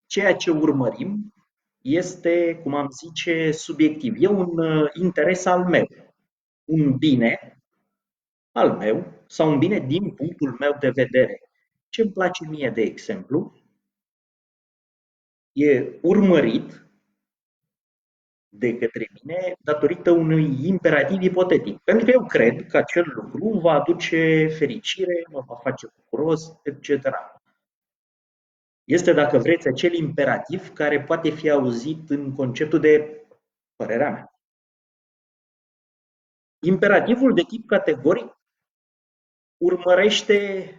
ceea ce urmărim este, cum am zice, subiectiv. E un interes al meu, un bine al meu sau un bine din punctul meu de vedere. Ce îmi place mie, de exemplu, e urmărit de către mine datorită unui imperativ ipotetic. Pentru că eu cred că acel lucru va aduce fericire, mă va face bucuros, etc. Este, dacă vreți, acel imperativ care poate fi auzit în conceptul de părerea mea. Imperativul de tip categoric urmărește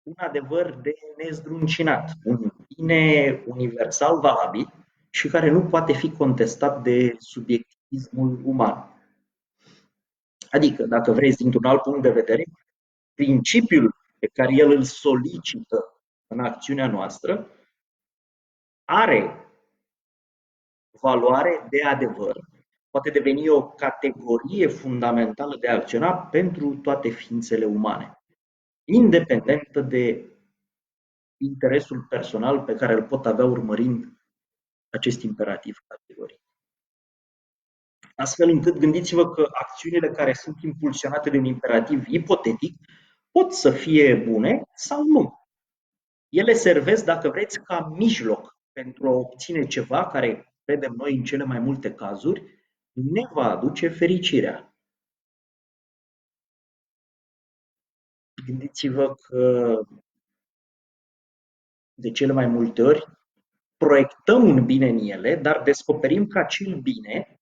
un adevăr de nezdruncinat, un bine universal valabil și care nu poate fi contestat de subiectivismul uman. Adică, dacă vreți, dintr-un alt punct de vedere, principiul pe care el îl solicită în acțiunea noastră are valoare de adevăr, poate deveni o categorie fundamentală de a acționa pentru toate ființele umane, independentă de interesul personal pe care îl pot avea urmărind acest imperativ categoric. Astfel încât gândiți-vă că acțiunile care sunt impulsionate de un imperativ ipotetic pot să fie bune sau nu. Ele servesc, dacă vreți, ca mijloc pentru a obține ceva care, credem noi în cele mai multe cazuri, ne va aduce fericirea. Gândiți-vă că de cele mai multe ori proiectăm un bine în ele, dar descoperim că acel bine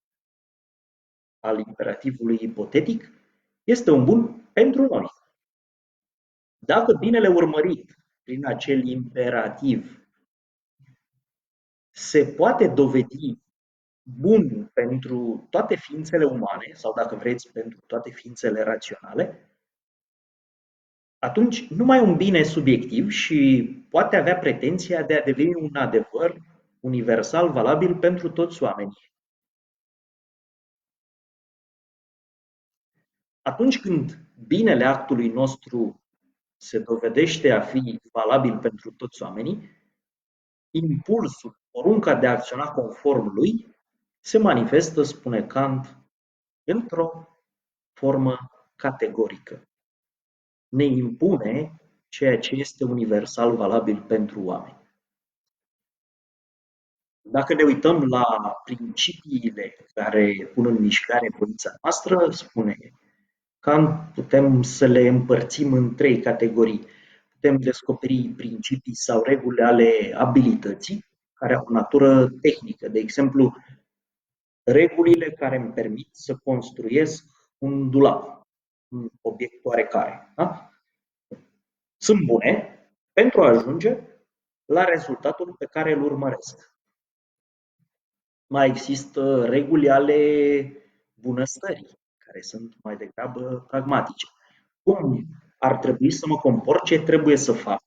al imperativului ipotetic este un bun pentru noi. Dacă binele urmărit prin acel imperativ se poate dovedi bun pentru toate ființele umane, sau dacă vreți, pentru toate ființele raționale, atunci nu mai e un bine subiectiv și poate avea pretenția de a deveni un adevăr universal valabil pentru toți oamenii. Atunci când binele actului nostru se dovedește a fi valabil pentru toți oamenii, impulsul, porunca de a acționa conform lui, se manifestă, spune Kant, într-o formă categorică. Ne impune ceea ce este universal valabil pentru oameni. Dacă ne uităm la principiile care pun în mișcare voința noastră, spune Kant, putem să le împărțim în trei categorii. Putem descoperi principii sau reguli ale abilității, care au o natură tehnică. De exemplu, regulile care îmi permit să construiesc un dulap, un obiect oarecare. Da? Sunt bune pentru a ajunge la rezultatul pe care îl urmăresc. Mai există reguli ale bunăstării, care sunt mai degrabă pragmatice. Cum ar trebui să mă comport, ce trebuie să fac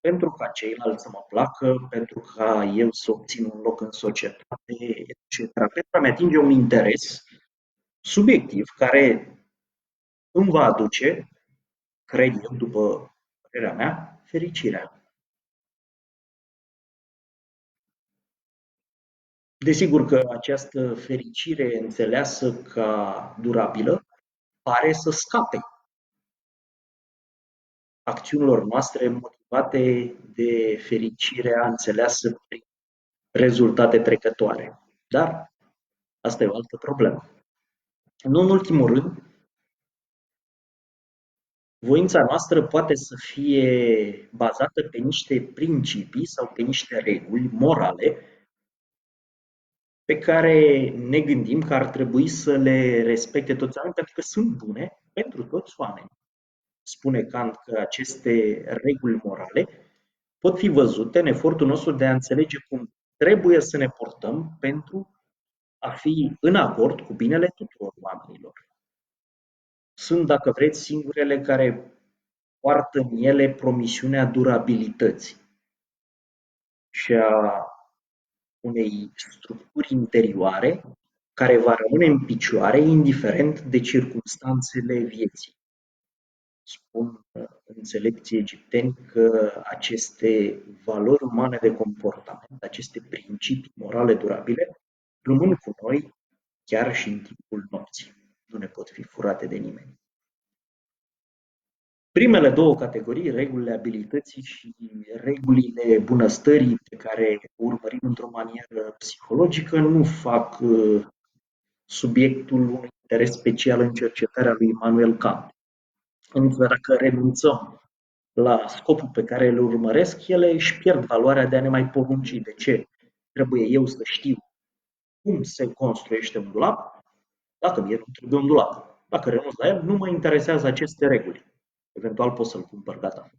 pentru ca ceilalți să mă placă, pentru ca eu să obțin un loc în societate, etc. Pentru a-mi atinge un interes subiectiv care îmi va aduce, cred eu, după părerea mea, fericirea. Desigur că această fericire înțeleasă ca durabilă pare să scape acțiunilor noastre motivate de fericirea înțeleasă prin rezultate trecătoare. Dar asta e o altă problemă. Nu în ultimul rând, voința noastră poate să fie bazată pe niște principii sau pe niște reguli morale pe care ne gândim că ar trebui să le respecte toți oamenii pentru că sunt bune pentru toți oamenii. Spune Kant că aceste reguli morale pot fi văzute în efortul nostru de a înțelege cum trebuie să ne portăm pentru a fi în acord cu binele tuturor oamenilor. Sunt, dacă vreți, singurele care poartă în ele promisiunea durabilității și a unei structuri interioare care va rămâne în picioare indiferent de circumstanțele vieții. Spun înțelepții egipteni că aceste valori umane de comportament, aceste principii morale durabile, rămân cu noi chiar și în timpul nopții. Nu ne pot fi furate de nimeni. Primele două categorii, regulile abilității și regulile bunăstării pe care o urmărim într-o manieră psihologică, nu fac subiectul unui interes special în cercetarea lui Immanuel Kant. Însă dacă renunțăm la scopul pe care îl urmăresc, ele își pierd valoarea de a ne mai porunci. De ce? Trebuie eu să știu cum se construiește un dulap Dacă mie nu trebuie ondulat. Dacă renunț la el, nu mă interesează aceste reguli. Eventual pot să-l cumpăr, gata.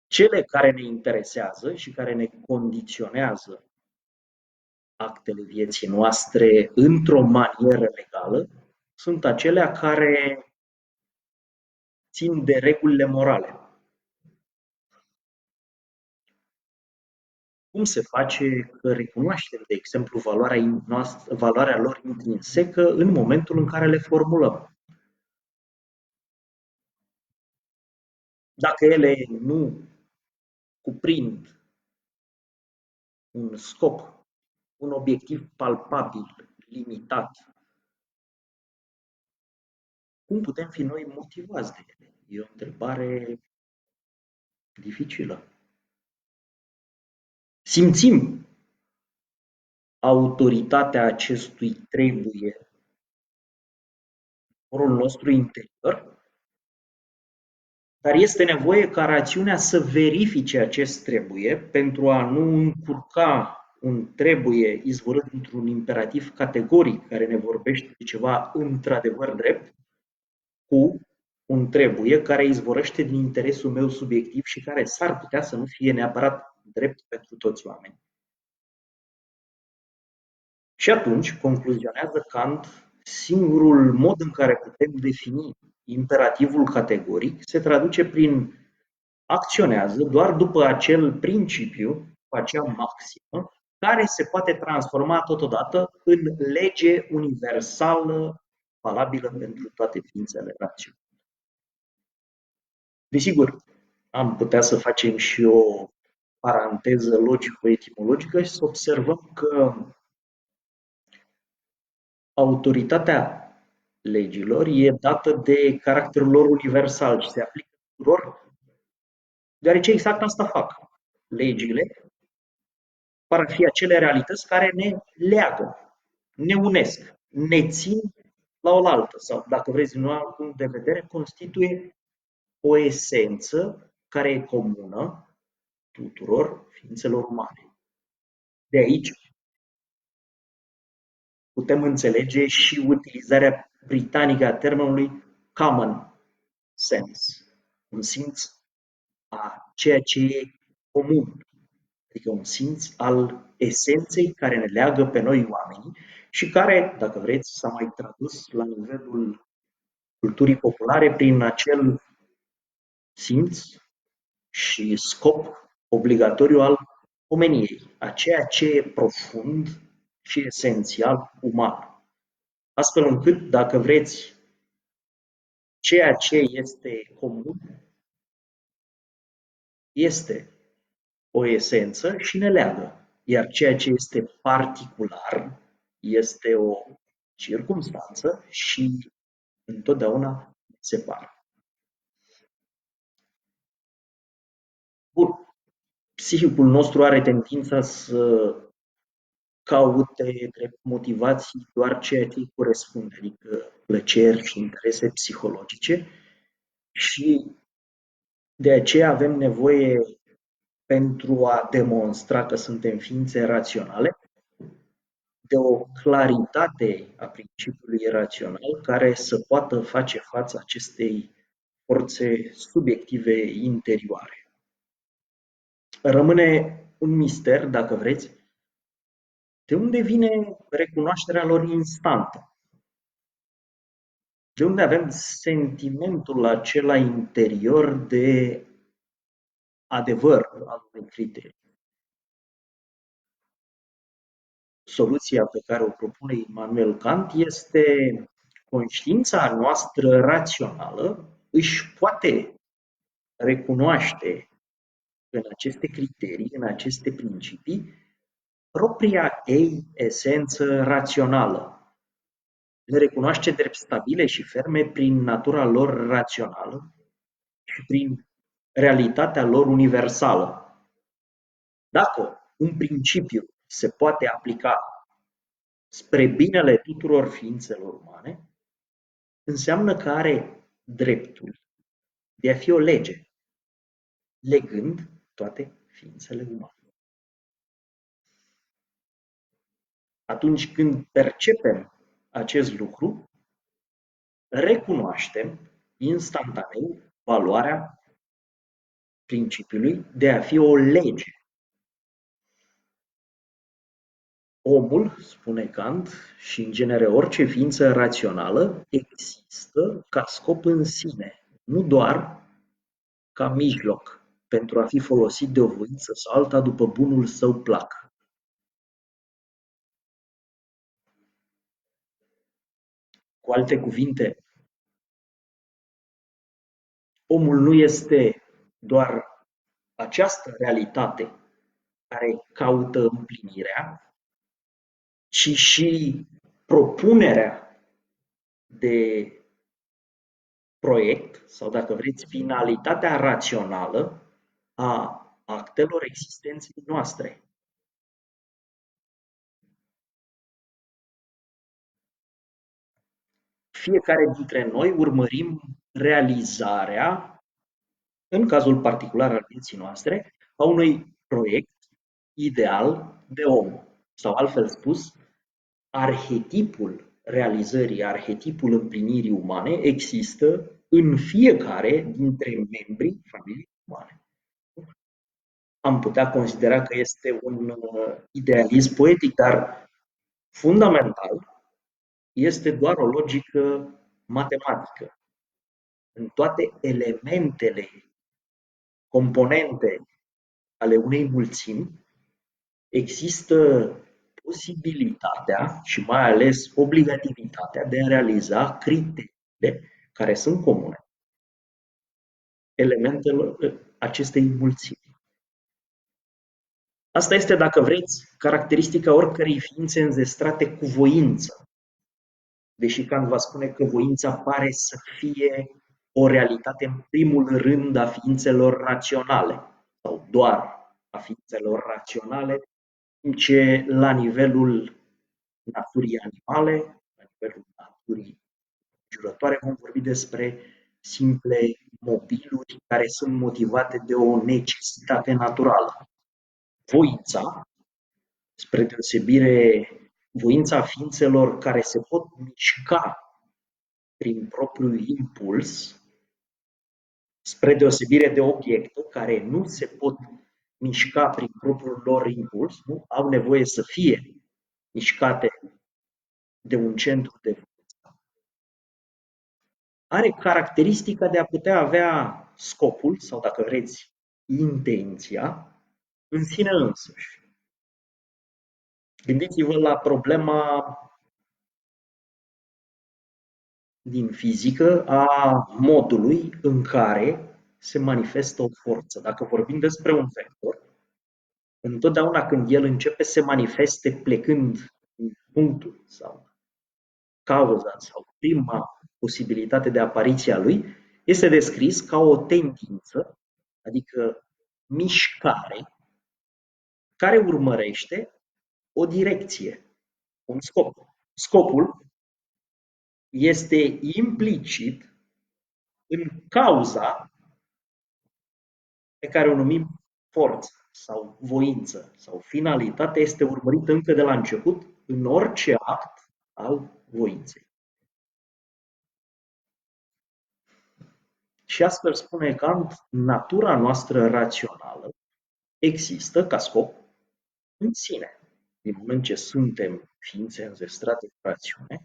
Cele care ne interesează și care ne condiționează actele vieții noastre într-o manieră legală sunt acelea care țin de regulile morale. Cum se face că recunoaștem, de exemplu, valoarea lor intrinsecă în momentul în care le formulăm? Dacă ele nu cuprind un scop, un obiectiv palpabil, limitat, cum putem fi noi motivați de ele? E o întrebare dificilă. Simțim autoritatea acestui trebuie în forul nostru interior, dar este nevoie ca rațiunea să verifice acest trebuie pentru a nu încurca un trebuie izvorât dintr-un imperativ categoric care ne vorbește de ceva într-adevăr drept, cu un trebuie care izvorăște din interesul meu subiectiv și care s-ar putea să nu fie neapărat drept pentru toți oamenii. Și atunci, concluzionează Kant, singurul mod în care putem defini imperativul categoric se traduce prin acționează doar după acel principiu, acea maximă, care se poate transforma totodată în lege universală valabilă pentru toate ființele raționale. Desigur, am putea să facem și o paranteză logico-etimologică și să observăm că autoritatea legilor e dată de caracterul lor universal și se aplică tuturor, deoarece exact asta fac. Legile par a fi acele realități care ne leagă, ne unesc, ne țin la oaltă sau, dacă vreți, din un alt punct de vedere, constituie o esență care e comună tuturor ființelor umane. De aici putem înțelege și utilizarea britanică a termenului common sense, un simț a ceea ce e comun, adică un simț al esenței care ne leagă pe noi oamenii și care, dacă vreți, s-a mai tradus la nivelul culturii populare prin acel simț și scop obligatoriu al omeniei, a ceea ce e profund și esențial uman. Astfel încât, dacă vreți, ceea ce este comun este o esență și ne leagă, iar ceea ce este particular este o circumstanță și întotdeauna ne separă. Bun, psihicul nostru are tendința să caute drept motivații doar ceea ce îi corespunde, adică plăceri și interese psihologice și de aceea avem nevoie, pentru a demonstra că suntem ființe raționale, de o claritate a principiului rațional care să poată face față acestei forțe subiective interioare. Rămâne un mister, dacă vreți, de unde vine recunoașterea lor instantă? De unde avem sentimentul acela interior de adevăr al unui criteriu? Soluția pe care o propune Immanuel Kant este: conștiința noastră rațională își poate recunoaște în aceste criterii, în aceste principii, propria ei esență rațională. Le recunoaște drept stabile și ferme prin natura lor rațională și prin realitatea lor universală. Dacă un principiu se poate aplica spre binele tuturor ființelor umane, înseamnă că are dreptul de a fi o lege, legând toate ființele umane. Atunci când percepem acest lucru, recunoaștem instantaneu valoarea principiului de a fi o lege. Omul, spune Kant, și în genere orice ființă rațională, există ca scop în sine, nu doar ca mijloc pentru a fi folosit de o voință sau alta după bunul său plac. Cu alte cuvinte, omul nu este doar această realitate care caută împlinirea, ci și propunerea de proiect sau, dacă vreți, finalitatea rațională a actelor existenței noastre. Fiecare dintre noi urmărim realizarea, în cazul particular al vieții noastre, a unui proiect ideal de om. Sau altfel spus, arhetipul realizării, arhetipul împlinirii umane există în fiecare dintre membrii familiei umane. Am putea considera că este un idealism poetic, dar fundamental este doar o logică matematică. În toate elementele, componente ale unei mulțimi, există posibilitatea și mai ales obligativitatea de a realiza criteriile care sunt comune elementelor acestei mulțimi. Asta este, dacă vreți, caracteristica oricărei ființe înzestrate cu voință. Deși Kant va spune că voința pare să fie o realitate în primul rând a ființelor raționale, sau doar a ființelor raționale, în ce la nivelul naturii animale, la nivelul naturii jurătoare, vom vorbi despre simple mobiluri care sunt motivate de o necesitate naturală. Voința, spre deosebire, voința ființelor care se pot mișca prin propriul impuls, spre deosebire de obiecte care nu se pot mișca prin propriul lor impuls, nu? Au nevoie să fie mișcate de un centru de voință, are caracteristica de a putea avea scopul, sau dacă vreți, intenția, în sine însuși. Gândiți-vă la problema din fizică a modului în care se manifestă o forță. Dacă vorbim despre un vector, întotdeauna când el începe să se manifeste plecând din punctul sau cauza sau prima posibilitate de apariție a lui, este descris ca o tendință, adică mișcare, care urmărește o direcție, un scop. Scopul este implicit în cauza pe care o numim forță sau voință sau finalitate, este urmărită încă de la început în orice act al voinței. Și astfel spune Kant, natura noastră rațională există ca scop în sine. Din moment ce suntem ființe înzestrate cu rațiune,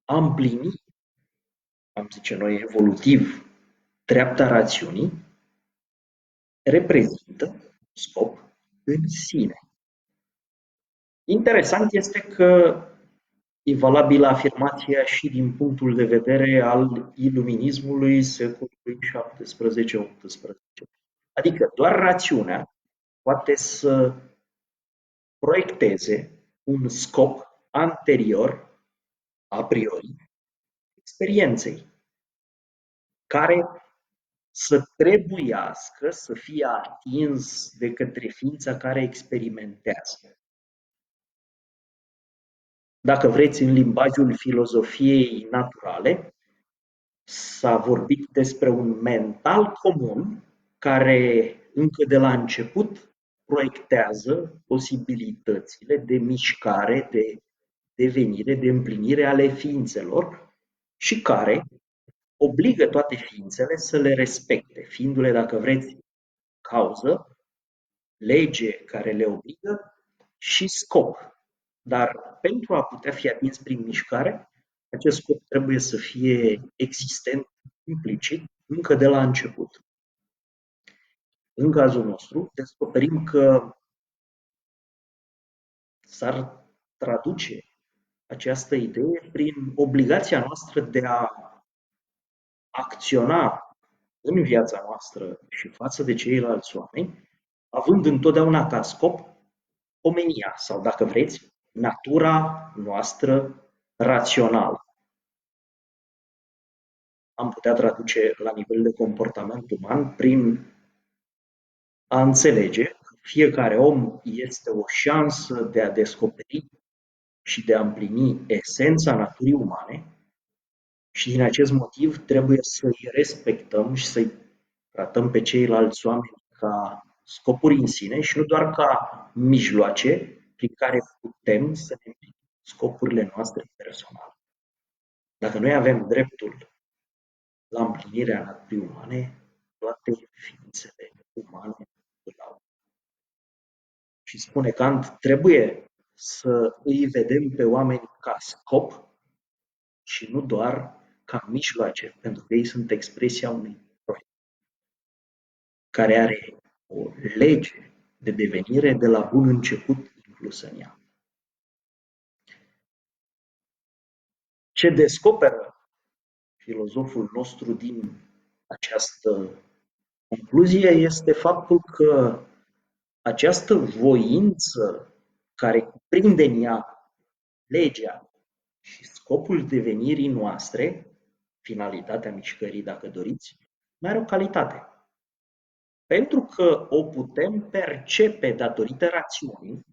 a împlini, am zice noi, evolutiv, treapta rațiunii, reprezintă scop în sine. Interesant este că e valabilă afirmația și din punctul de vedere al iluminismului secolului 17-18. Adică doar rațiunea poate să proiecteze un scop anterior, a priori, experienței, care să trebuiască să fie atins de către ființa care experimentează. Dacă vreți, în limbajul filozofiei naturale, s-a vorbit despre un mental comun care încă de la început proiectează posibilitățile de mișcare, de devenire, de împlinire ale ființelor și care obligă toate ființele să le respecte, fiindu-le, dacă vreți, cauză, lege care le obligă și scop. Dar pentru a putea fi atins prin mișcare, acest scop trebuie să fie existent, implicit, încă de la început. În cazul nostru, descoperim că s-ar traduce această idee prin obligația noastră de a acționa în viața noastră și față de ceilalți oameni, având întotdeauna ca scop omenia sau, dacă vreți, natura noastră rațională. Am putea traduce la nivel de comportament uman prin a înțelege că fiecare om este o șansă de a descoperi și de a împlini esența naturii umane și din acest motiv trebuie să-i respectăm și să-i tratăm pe ceilalți oameni ca scopuri în sine și nu doar ca mijloace prin care putem să ne împlinim scopurile noastre personale. Dacă noi avem dreptul la împlinirea naturii umane, toate ființele umane îl au. Și spune Kant, trebuie să îi vedem pe oameni ca scop și nu doar ca mijloace, pentru că ei sunt expresia unui proiect care are o lege de devenire de la bun început inclusă în ea. Ce descoperă filozoful nostru din această concluzie este faptul că această voință care cuprinde în ea legea și scopul devenirii noastre, finalitatea mișcării, dacă doriți, mai are o calitate. Pentru că o putem percepe datorită rațiunii,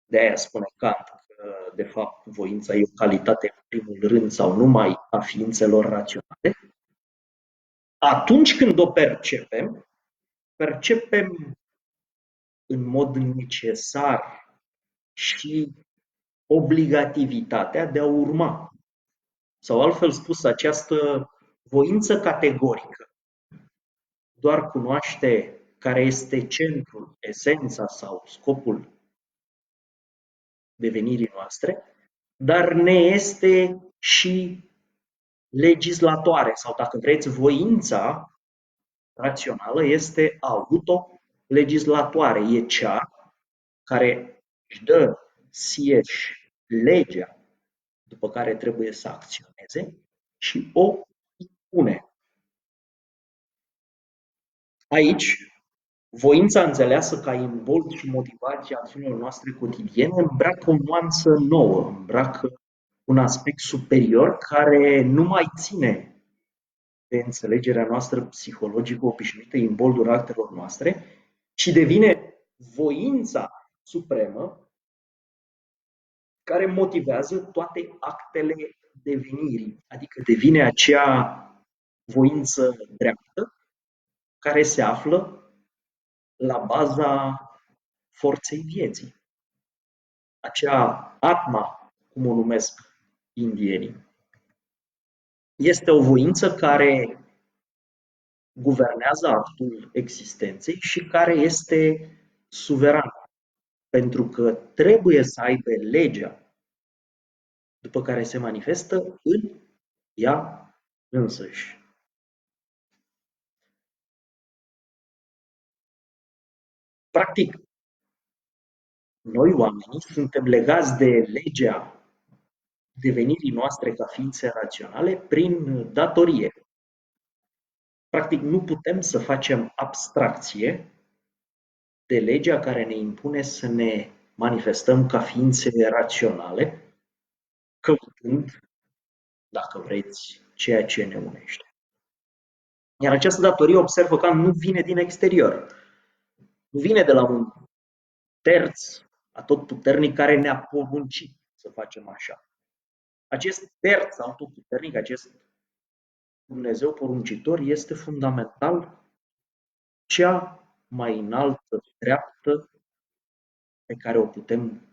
de aia spune Kant că, de fapt, voința e o calitate în primul rând sau numai a ființelor raționale, atunci când o percepem, percepem în mod necesar și obligativitatea de a urma. Sau altfel spus, această voință categorică doar cunoaște care este centrul, esența sau scopul devenirii noastre, dar ne este și legislatoare sau, dacă vreți, voința rațională este autolegislatoare, e cea care își dă sieși legea după care trebuie să acționeze și o impune. Aici, voința înțeleasă ca imbold și motivație a acțiunilor noastre cotidiene îmbracă o nuanță nouă, îmbracă un aspect superior care nu mai ține de înțelegerea noastră psihologică obișnuită, imboldul actelor noastre, ci devine voința supremă care motivează toate actele devenirii, adică devine acea voință dreaptă care se află la baza forței vieții. Acea atma, cum o numesc indienii. Este o voință care guvernează actul existenței și care este suverană, pentru că trebuie să aibă legea după care se manifestă în ea însăși. Practic, noi oamenii suntem legați de legea devenirii noastre ca ființe raționale prin datorie. Practic, nu putem să facem abstracție de legea care ne impune să ne manifestăm ca ființe raționale, căutând, dacă vreți, ceea ce ne unește. Iar această datorie, observă că nu vine din exterior, nu vine de la un terț atotputernic care ne-a poruncit să facem așa. Acest terț atotputernic, acest Dumnezeu poruncitor, este fundamental cea mai înaltă această treaptă pe care o putem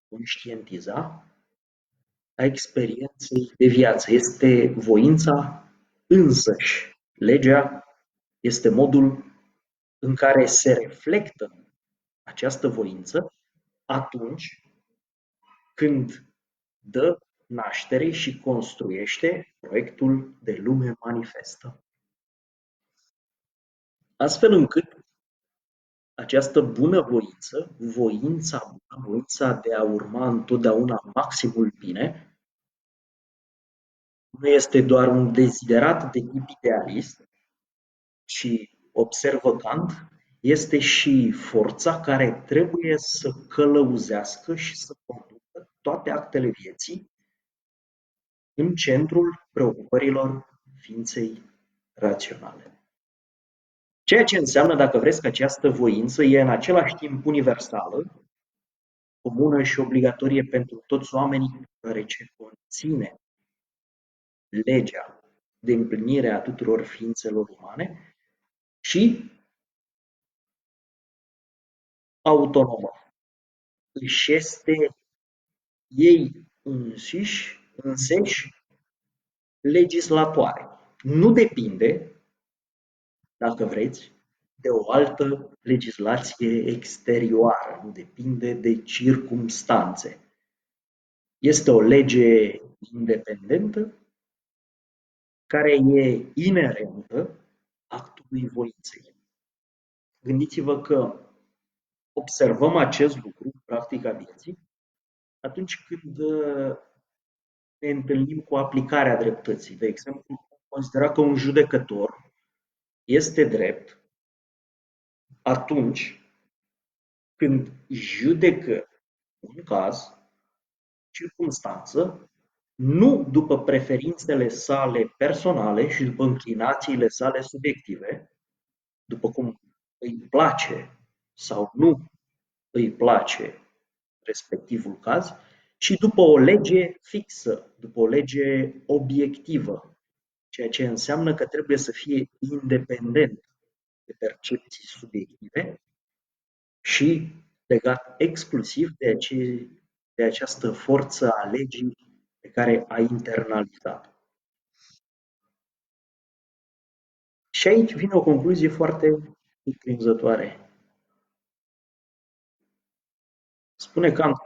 conștientiza a experienței de viață. Este voința însăși. Legea este modul în care se reflectă această voință atunci când dă naștere și construiește proiectul de lume manifestă. Astfel încât această bunăvoință, voința bună, voința de a urma întotdeauna maximul bine, nu este doar un deziderat de tip idealist, ci, observă Kant, este și forța care trebuie să călăuzească și să conducă toate actele vieții în centrul preocupărilor ființei raționale. Ceea ce înseamnă, dacă vreți, că această voință e în același timp universală, comună și obligatorie pentru toți oamenii, deoarece conține legea de împlinire a tuturor ființelor umane și autonomă. Își este ei înseși legislatoare. Nu depinde, dacă vreți, de o altă legislație exterioară, nu depinde de circumstanțe. Este o lege independentă care e inerentă actului voinței. Gândiți-vă că observăm acest lucru în practica vieții atunci când ne întâlnim cu aplicarea dreptății. De exemplu, considera că un judecător este drept atunci când judecă un caz, circumstanță, nu după preferințele sale personale și după înclinațiile sale subiective, după cum îi place sau nu îi place respectivul caz, ci după o lege fixă, după o lege obiectivă, ceea ce înseamnă că trebuie să fie independent de percepții subiective și legat exclusiv de această forță a legii pe care a internalizat. Și aici vine o concluzie foarte cuprinzătoare. Spune Kant,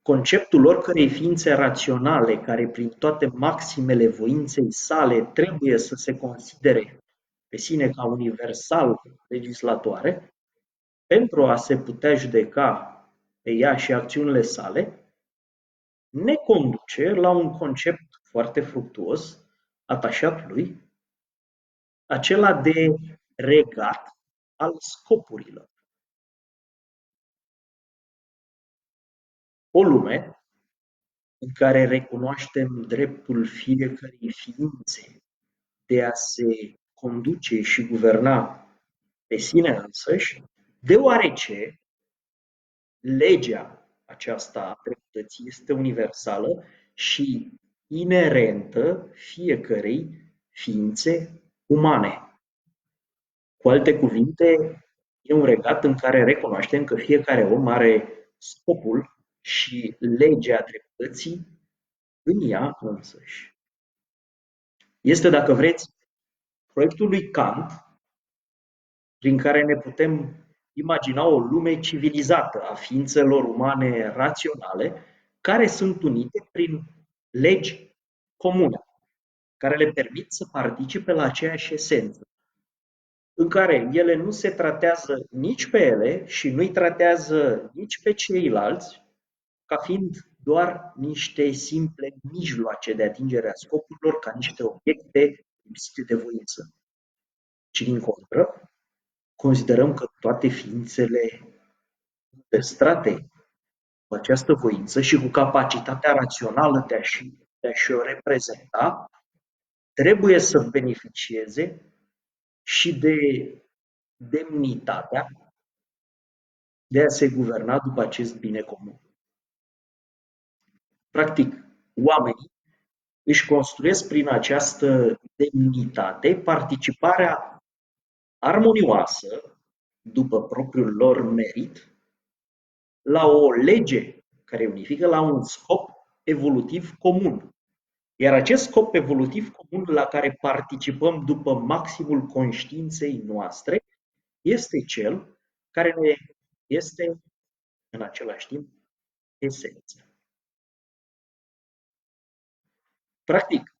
conceptul oricărei ființe raționale, care prin toate maximele voinței sale trebuie să se considere pe sine ca universal legislatoare, pentru a se putea judeca pe ea și acțiunile sale, ne conduce la un concept foarte fructuos, atașat lui, acela de regat al scopurilor. O lume în care recunoaștem dreptul fiecărei ființe de a se conduce și guverna pe sine însăși, deoarece legea aceasta a dreptății este universală și inerentă fiecărei ființe umane. Cu alte cuvinte, e un regat în care recunoaștem că fiecare om are scopul și legea dreptății în ea însăși. Este, dacă vreți, proiectul lui Kant, prin care ne putem imagina o lume civilizată a ființelor umane raționale, care sunt unite prin legi comune, care le permit să participe la aceeași esență, în care ele nu se tratează nici pe ele și nu îi tratează nici pe ceilalți, ca fiind doar niște simple mijloace de atingere a scopurilor, ca niște obiecte lipsite de voință. Ci din contră, considerăm că toate ființele păstrate cu această voință și cu capacitatea rațională de a-și o reprezenta, trebuie să beneficieze și de demnitatea de a se guverna după acest bine comun. Practic, oamenii își construiesc prin această demnitate participarea armonioasă după propriul lor merit, la o lege care unifică, la un scop evolutiv comun. Iar acest scop evolutiv comun la care participăm după maximul conștiinței noastre este cel care ne este în același timp esența. Practic,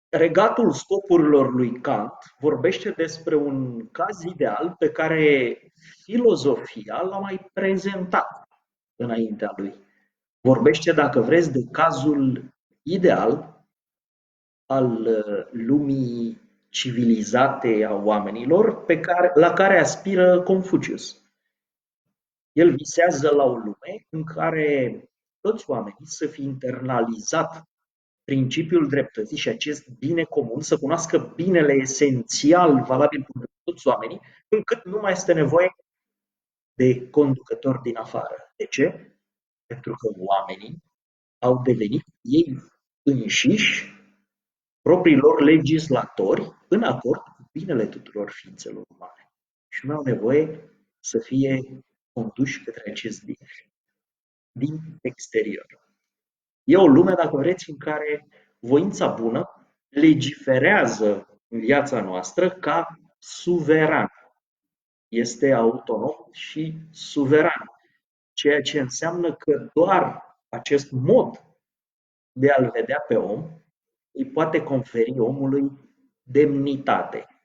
regatul scopurilor lui Kant vorbește despre un caz ideal pe care filozofia l-a mai prezentat înaintea lui. Vorbește, dacă vreți, de cazul ideal al lumii civilizate a oamenilor la care aspiră Confucius. El visează la o lume în care toți oamenii să fie internalizat principiul dreptății și acest bine comun, să cunoască binele esențial valabil pentru toți oamenii, încât nu mai este nevoie de conducători din afară. De ce? Pentru că oamenii au devenit ei înșiși proprii lor legislatori în acord cu binele tuturor ființelor umane. Și nu au nevoie să fie conduși către acest bine din exterior. E o lume, dacă vreți, în care voința bună legiferează în viața noastră ca suveran. Este autonom și suveran, ceea ce înseamnă că doar acest mod de a-l vedea pe om îi poate conferi omului demnitate,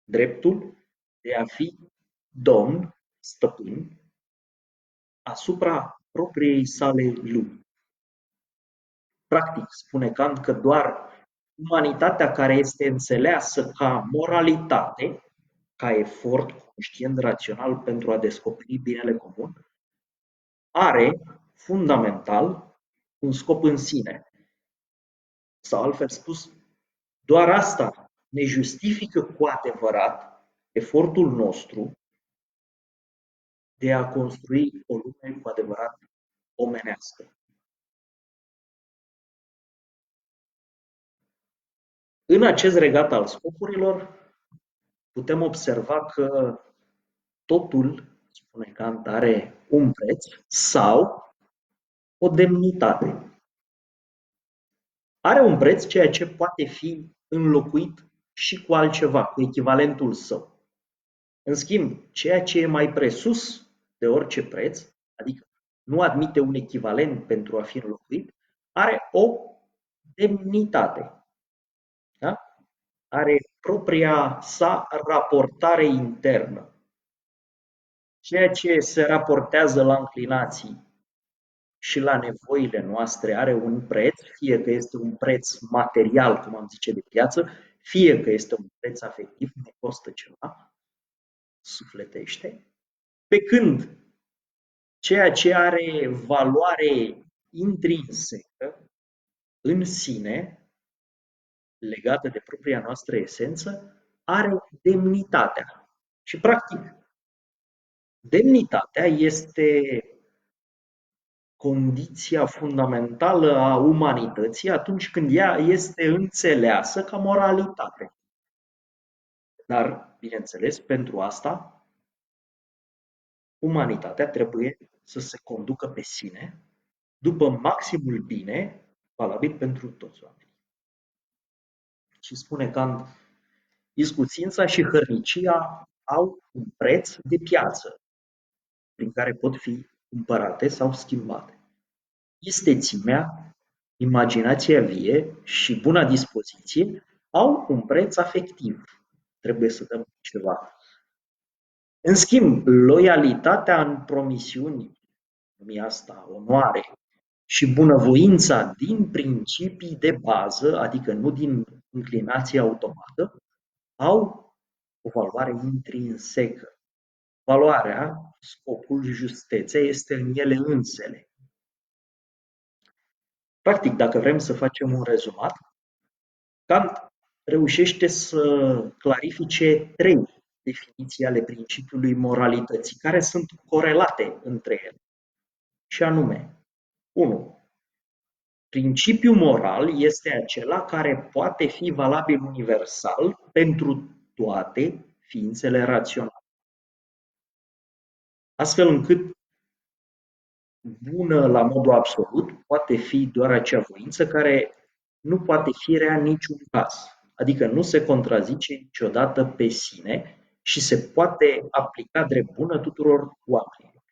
dreptul de a fi domn, stăpân, asupra propriei sale lumi. Practic, spune Kant că doar umanitatea care este înțeleasă ca moralitate, ca efort conștient rațional pentru a descoperi binele comun, are, fundamental, un scop în sine. Sau altfel spus, doar asta ne justifică cu adevărat efortul nostru de a construi o lume cu adevărat omenească. În acest regat al scopurilor, putem observa că totul, spune Kant, are un preț sau o demnitate. Are un preț, ceea ce poate fi înlocuit și cu altceva, cu echivalentul său. În schimb, ceea ce e mai presus de orice preț, adică nu admite un echivalent pentru a fi înlocuit, are o demnitate. Da? Are propria sa raportare internă. Ceea ce se raportează la înclinații și la nevoile noastre are un preț, fie că este un preț material, cum am zice, de piață, fie că este un preț afectiv, ne costă ceva, sufletește, pe când ceea ce are valoare intrinsecă în sine, legată de propria noastră esență, are demnitatea. Și, practic, demnitatea este condiția fundamentală a umanității atunci când ea este înțeleasă ca moralitate. Dar, bineînțeles, pentru asta, umanitatea trebuie să se conducă pe sine după maximul bine valabil pentru toți oamenii. Și spune Kant, iscusința și hărnicia au un preț de piață prin care pot fi cumpărate sau schimbate. Istețimea, imaginația vie și buna dispoziție au un preț afectiv. Trebuie să dăm ceva. În schimb, loialitatea în promisiuni, numim asta onoare, și bunăvoința din principii de bază, adică nu din inclinație automată, au o valoare intrinsecă. Valoarea, scopul, justețea este în ele însele. Practic, dacă vrem să facem un rezumat, Kant reușește să clarifice 3 definiții ale principiului moralității, care sunt corelate între ele. Și anume, 1. Principiul moral este acela care poate fi valabil universal pentru toate ființele raționale. Astfel încât bună la modul absolut poate fi doar acea voință care nu poate fi rea în niciun caz. Adică nu se contrazice niciodată pe sine și se poate aplica drept bună tuturor oamenilor.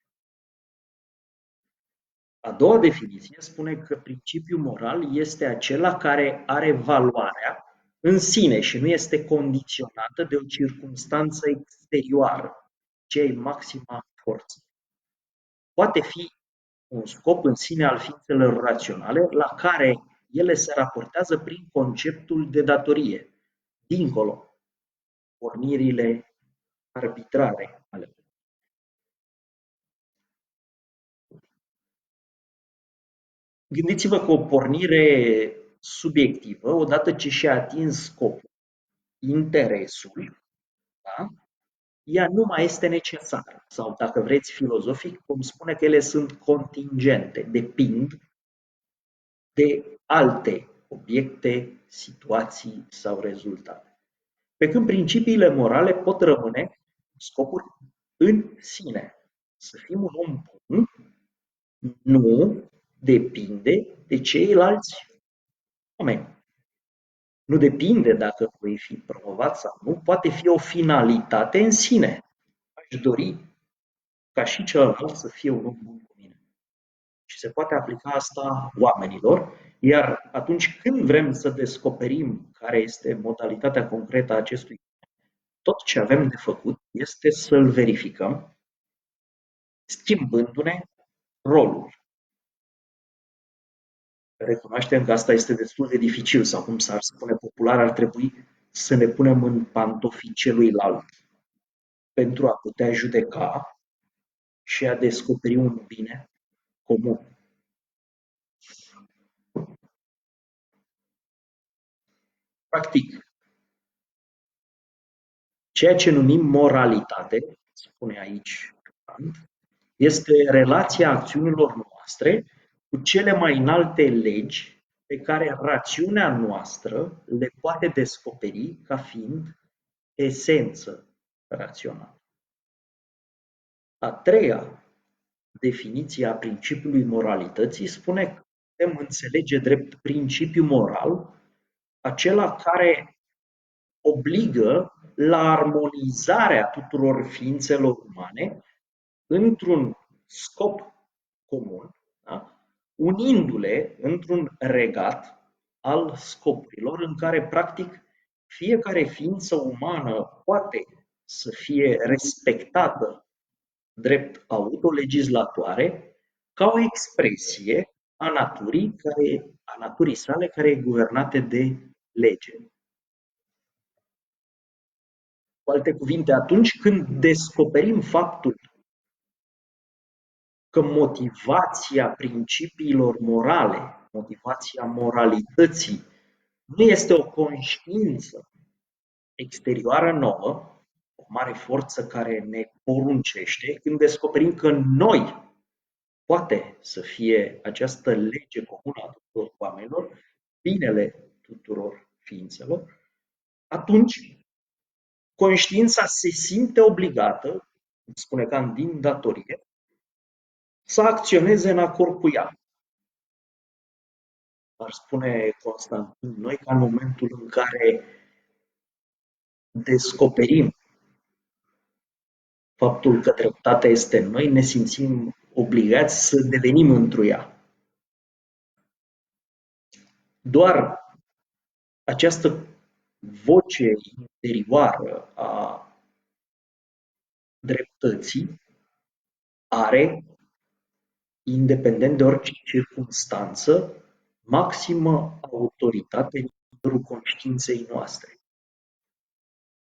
A doua definiție spune că principiul moral este acela care are valoarea în sine și nu este condiționată de o circumstanță exterioară, ce e maxima forță. Poate fi un scop în sine al ființelor raționale la care ele se raportează prin conceptul de datorie, dincolo pornirile arbitrare ale lor. Gândiți-vă că o pornire subiectivă, odată ce și-a atins scopul, interesul, da? Ea nu mai este necesară. Sau, dacă vreți filozofic, cum spune că ele sunt contingente, depind de alte obiecte, situații sau rezultate. Pe când principiile morale pot rămâne scopuri în sine. Să fim un om bun nu depinde de ceilalți oameni. Nu depinde dacă voi fi promovat sau nu, poate fi o finalitate în sine. Aș dori ca și celălalt să fie un om bun cu mine. Și se poate aplica asta oamenilor, iar atunci când vrem să descoperim care este modalitatea concretă a acestui, tot ce avem de făcut este să-l verificăm, schimbându-ne rolul. Recunoaștem că asta este destul de dificil, sau cum s-ar spune popular, ar trebui să ne punem în pantofii celuilalt pentru a putea judeca și a descoperi un bine comun. Practic, ceea ce numim moralitate, spune aici Kant, este relația acțiunilor noastre cu cele mai înalte legi pe care rațiunea noastră le poate descoperi ca fiind esență rațională. A treia definiție a principiului moralității spune că putem înțelege drept principiu moral acela care obligă la armonizarea tuturor ființelor umane într-un scop comun, da? Unindu-le într-un regat al scopurilor în care, practic, fiecare ființă umană poate să fie respectată drept autolegislatoare ca o expresie a naturii sale care e guvernate de lege. Cu alte cuvinte, atunci când descoperim faptul că motivația principiilor morale, motivația moralității, nu este o conștiință exterioară nouă, o mare forță care ne poruncește, când descoperim că noi poate să fie această lege comună a tuturor oamenilor, binele tuturor ființelor, atunci conștiința se simte obligată, spune Kant, din datorie, să acționeze în acord cu ea. Ar spune Constantin, noi ca în momentul în care descoperim faptul că dreptatea este în noi, ne simțim obligați să devenim întruia. Doar această voce interioară a dreptății are, independent de orice circunstanță, maximă autoritate în interiorul conștiinței noastre.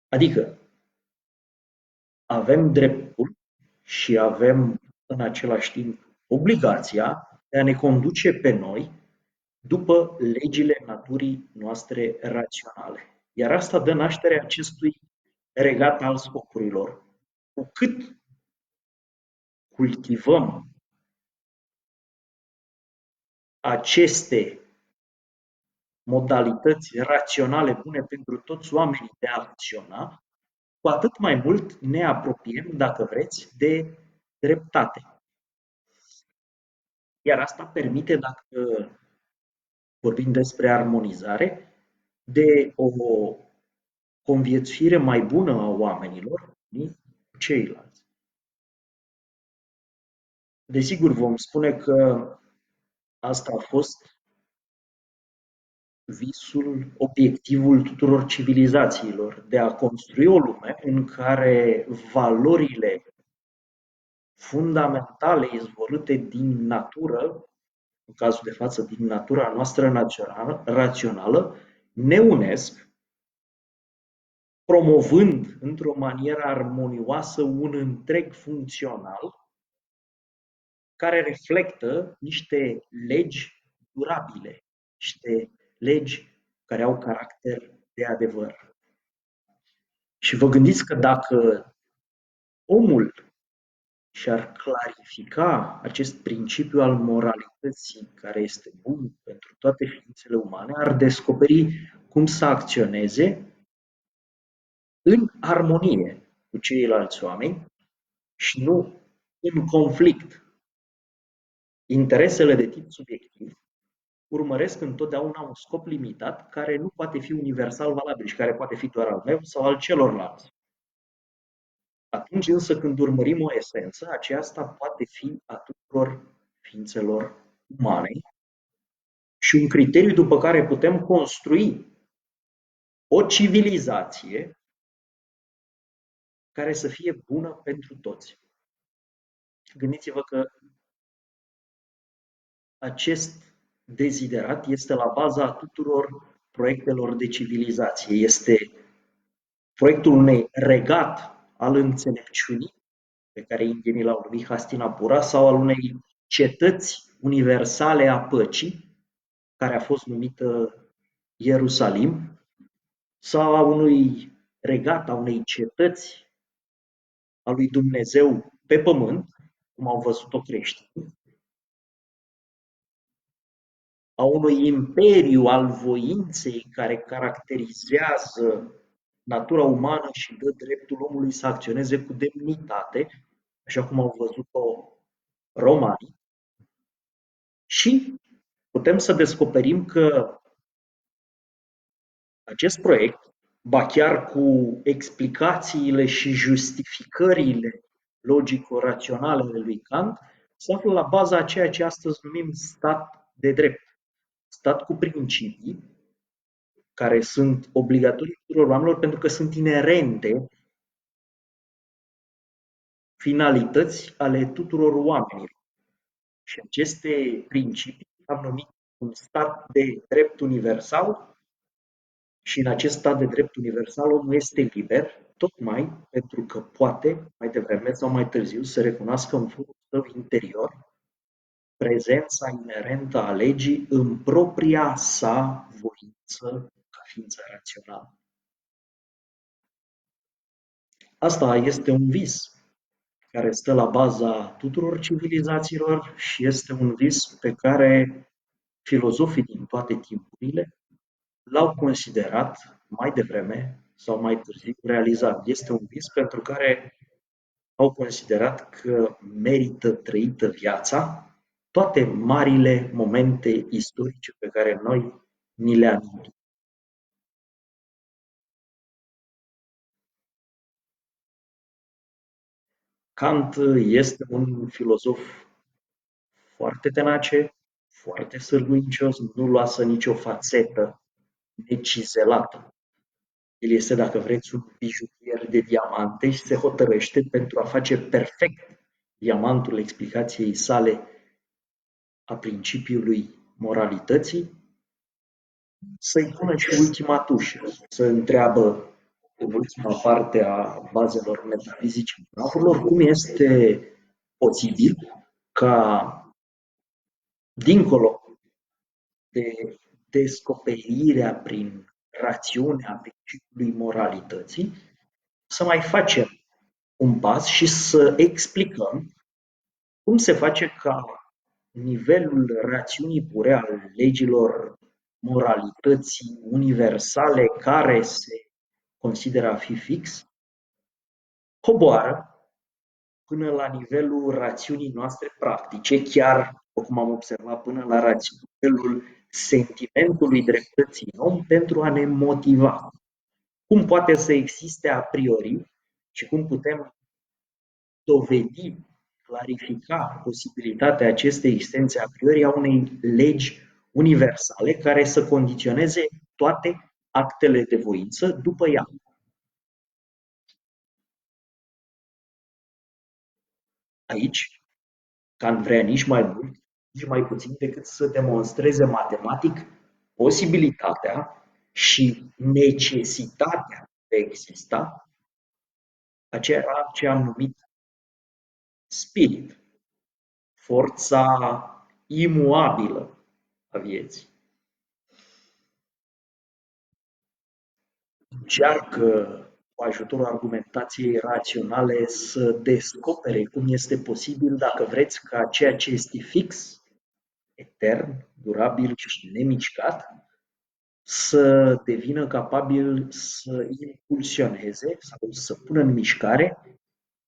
Adică avem dreptul și avem în același timp obligația de a ne conduce pe noi după legile naturii noastre raționale. Iar asta dă naștere acestui regat al scopurilor. Cu cât cultivăm aceste modalități raționale bune pentru toți oamenii de a acționa, cu atât mai mult ne apropiem, dacă vreți, de dreptate. Iar asta permite, dacă vorbim despre armonizare, de o conviețuire mai bună a oamenilor cu ceilalți. Desigur, vom spune că asta a fost visul, obiectivul tuturor civilizațiilor, de a construi o lume în care valorile fundamentale izvorâte din natură, în cazul de față din natura noastră rațională, ne unesc, promovând într-o manieră armonioasă un întreg funcțional care reflectă niște legi durabile, niște legi care au caracter de adevăr. Și vă gândiți că dacă omul și-ar clarifica acest principiu al moralității, care este bun pentru toate ființele umane, ar descoperi cum să acționeze în armonie cu ceilalți oameni și nu în conflict. Interesele de tip subiectiv urmăresc întotdeauna un scop limitat care nu poate fi universal valabil și care poate fi doar al meu sau al celorlalți. Atunci însă când urmărim o esență, aceasta poate fi a tuturor ființelor umane și un criteriu după care putem construi o civilizație care să fie bună pentru toți. Gândiți-vă că acest deziderat este la baza tuturor proiectelor de civilizație. Este proiectul unui regat al înțelepciunii, pe care indienii l-au numit Hastinapura, sau al unei cetăți universale a păcii, care a fost numită Ierusalim, sau a unui regat, a unei cetăți a lui Dumnezeu pe pământ, cum au văzut-o creștinii, a unui imperiu al voinței care caracterizează natura umană și dă dreptul omului să acționeze cu demnitate, așa cum au văzut-o romanii. Și putem să descoperim că acest proiect, ba chiar cu explicațiile și justificările logico-raționale ale lui Kant, se află la baza a ceea ce astăzi numim stat de drept. Stat cu principii care sunt obligatorii tuturor oamenilor pentru că sunt inerente finalități ale tuturor oamenilor. Și aceste principii am numit un stat de drept universal și în acest stat de drept universal omul este liber, tocmai pentru că poate, mai devreme sau mai târziu, să recunoască în forul său interior prezența inerentă a legii în propria sa voință ca ființă rațională. Asta este un vis care stă la baza tuturor civilizațiilor și este un vis pe care filozofii din toate timpurile l-au considerat mai devreme sau mai târziu realizat. Este un vis pentru care au considerat că merită trăită viața toate marile momente istorice pe care noi ni le amintim. Kant este un filozof foarte tenace, foarte sârguincios, nu lasă nicio fațetă necizelată. El este, dacă vreți, un bijutier de diamante și se hotărăște pentru a face perfect diamantul explicației sale a principiului moralității, să-i pună și ultima tușă, să întreabă în ultima parte a bazelor metafizice metaforelor cum este posibil ca, dincolo de descoperirea prin rațiunea principiului moralității, să mai facem un pas și să explicăm cum se face ca nivelul rațiunii pure al legilor moralității universale care se consideră a fi fix, coboară până la nivelul rațiunii noastre practice, chiar, cum am observat, până la nivelul sentimentului dreptății în om pentru a ne motiva. Cum poate să existe a priori și cum putem dovedi, clarifica posibilitatea acestei existențe a priori a unei legi universale care să condiționeze toate actele de voință după ea. Aici, Kant vrea nici mai mult, nici mai puțin decât să demonstreze matematic posibilitatea și necesitatea de a exista a ceea ce am numit spirit, forța imuabilă a vieții. Încearcă, cu ajutorul argumentației raționale, să descopere cum este posibil, dacă vreți, ca ceea ce este fix, etern, durabil și nemișcat, să devină capabil să impulsioneze sau să pună în mișcare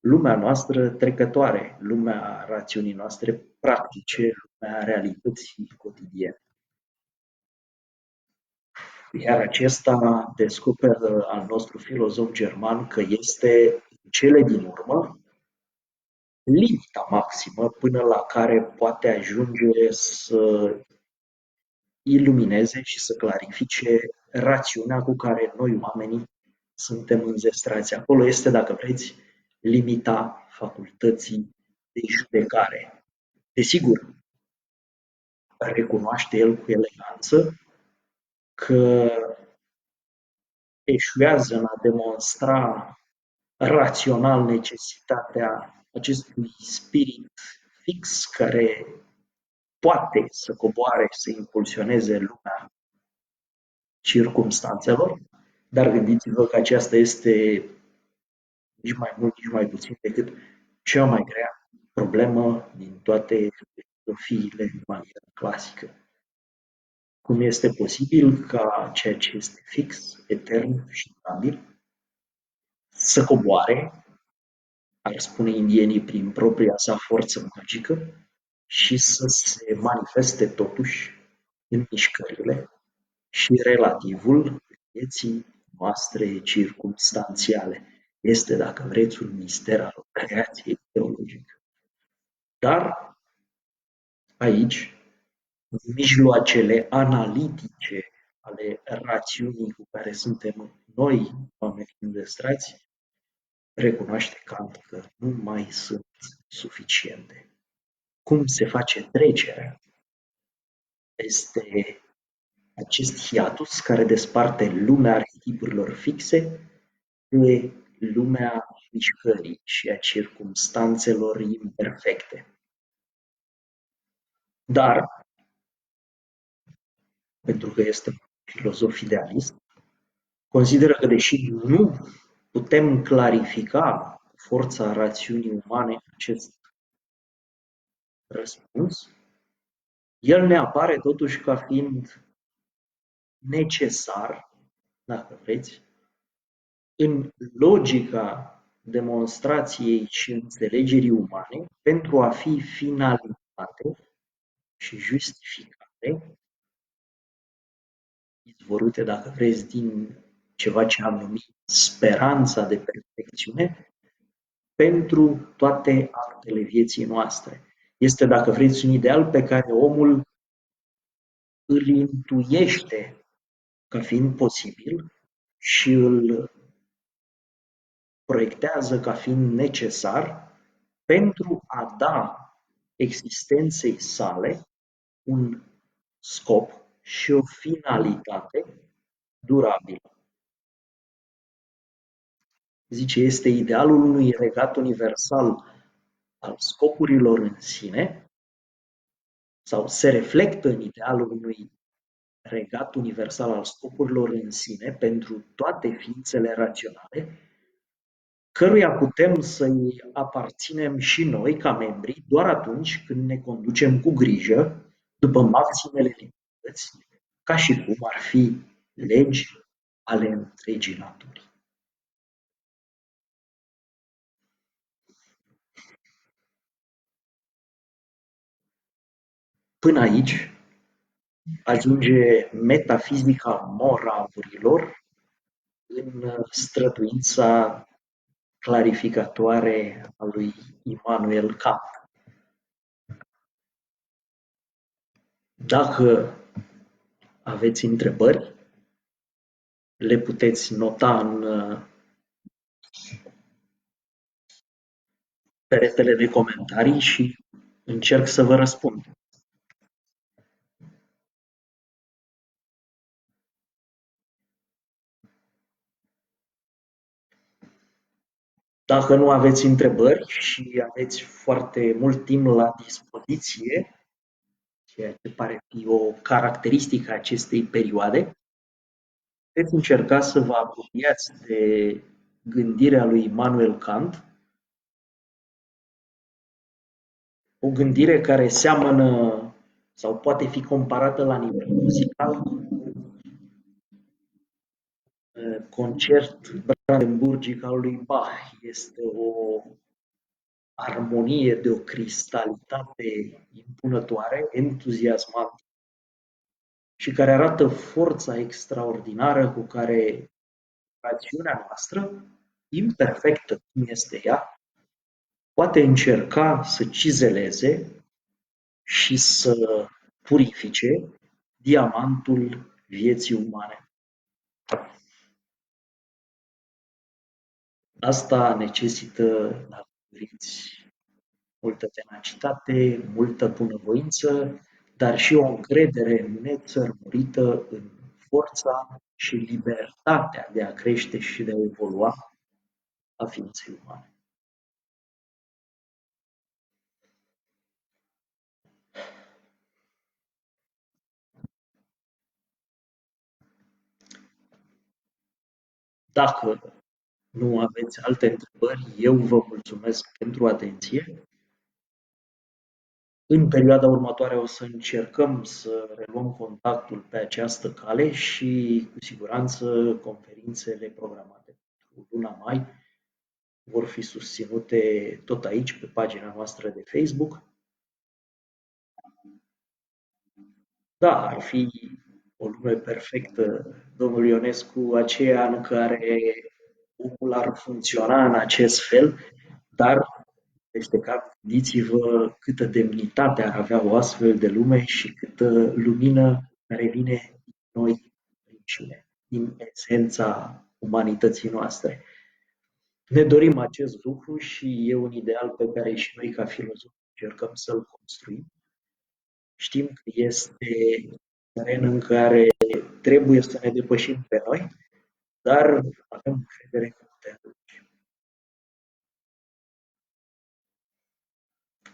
lumea noastră trecătoare, lumea rațiunii noastre practice, lumea realității cotidiene. Iar acesta descoperă al nostru filozof german că este, în cele din urmă, limita maximă până la care poate ajunge să ilumineze și să clarifice rațiunea cu care noi, oamenii, suntem înzestrați. Acolo este, dacă vreți, limita facultății de judecare. Desigur, recunoaște el cu eleganță că eșuează în a demonstra rațional necesitatea acestui spirit fix care poate să coboare și să impulsioneze lumea circumstanțelor, dar gândiți-vă că aceasta este nici mai mult, nici mai puțin decât cea mai grea problemă din toate filozofiile în manieră clasică. Cum este posibil ca ceea ce este fix, etern și durabil să coboare, ar spune indienii, prin propria sa forță magică și să se manifeste totuși în mișcările și relativul vieții noastre circumstanțiale. Este, dacă vreți, un mister al creației teologice. Dar aici, mijloacele analitice ale rațiunii cu care suntem noi, oameni înzestrați, recunoaște Kant că nu mai sunt suficiente. Cum se face trecerea este acest hiatus care desparte lumea arhetipurilor fixe de lumea mișcării și a circumstanțelor imperfecte. Dar, pentru că este un filozof idealist, consideră că deși nu putem clarifica forța rațiunii umane acest răspuns, el ne apare totuși ca fiind necesar, dacă vreți, în logica demonstrației și înțelegerii umane pentru a fi finalitate și justificare, izvorâte, dacă vreți, din ceva ce am numit speranța de perfecțiune pentru toate actele vieții noastre. Este, dacă vreți, un ideal pe care omul îl intuiește ca fiind posibil și îl proiectează ca fiind necesar pentru a da existenței sale un scop și o finalitate durabilă. Zice, este idealul unui regat universal al scopurilor în sine, sau se reflectă în idealul unui regat universal al scopurilor în sine pentru toate ființele raționale, căruia putem să-i aparținem și noi ca membri doar atunci când ne conducem cu grijă, după maximele libertăți, ca și cum ar fi legi ale întregii naturi. Până aici ajunge metafizica moravurilor în străduința clarificatoare a lui Immanuel Kant. Dacă aveți întrebări, le puteți nota în peretele de comentarii și încerc să vă răspund. Dacă nu aveți întrebări și aveți foarte mult timp la dispoziție, ceea ce pare fi o caracteristică a acestei perioade, puteți încerca să vă apropiați de gândirea lui Immanuel Kant, o gândire care seamănă sau poate fi comparată la nivel muzical cu concert brandenburgic al lui Bach. Este o armonie de o cristalitate impunătoare, entuziasmantă și care arată forța extraordinară cu care rațiunea noastră, imperfectă cum este ea, poate încerca să cizeleze și să purifice diamantul vieții umane. Asta necesită, dacă vreți, multă tenacitate, multă bunăvoință, dar și o încredere nețărmurită în forța și libertatea de a crește și de a evolua a ființei umane. Dacă nu aveți alte întrebări, eu vă mulțumesc pentru atenție. În perioada următoare o să încercăm să reluăm contactul pe această cale și cu siguranță conferințele programate pentru luna mai vor fi susținute tot aici pe pagina noastră de Facebook. Da, ar fi o lume perfectă, domnul Ionescu, aceea în care omul ar funcționa în acest fel, dar peste cap gândiți-vă câtă demnitate ar avea o astfel de lume și câtă lumină care vine din noi înșine, din esența umanității noastre. Ne dorim acest lucru și e un ideal pe care și noi ca filozofi încercăm să-l construim. Știm că este un teren în care trebuie să ne depășim pe noi, dar avem încredere că putem.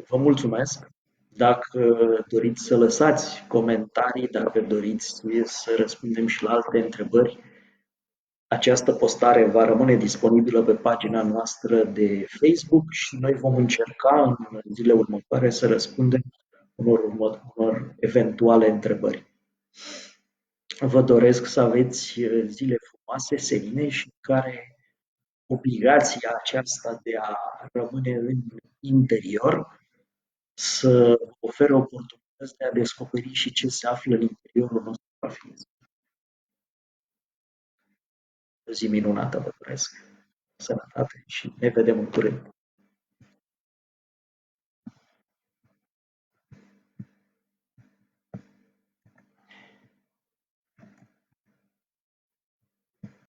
Vă mulțumesc! Dacă doriți să lăsați comentarii, dacă doriți să răspundem și la alte întrebări, această postare va rămâne disponibilă pe pagina noastră de Facebook și noi vom încerca în zilele următoare să răspundem unor eventuale întrebări. Vă doresc să aveți zile frumoase, serene și în care obligația aceasta de a rămâne în interior să ofere oportunități de a descoperi și ce se află în interiorul nostru ca ființă. O zi minunată vă doresc. Sănătate și ne vedem în curând.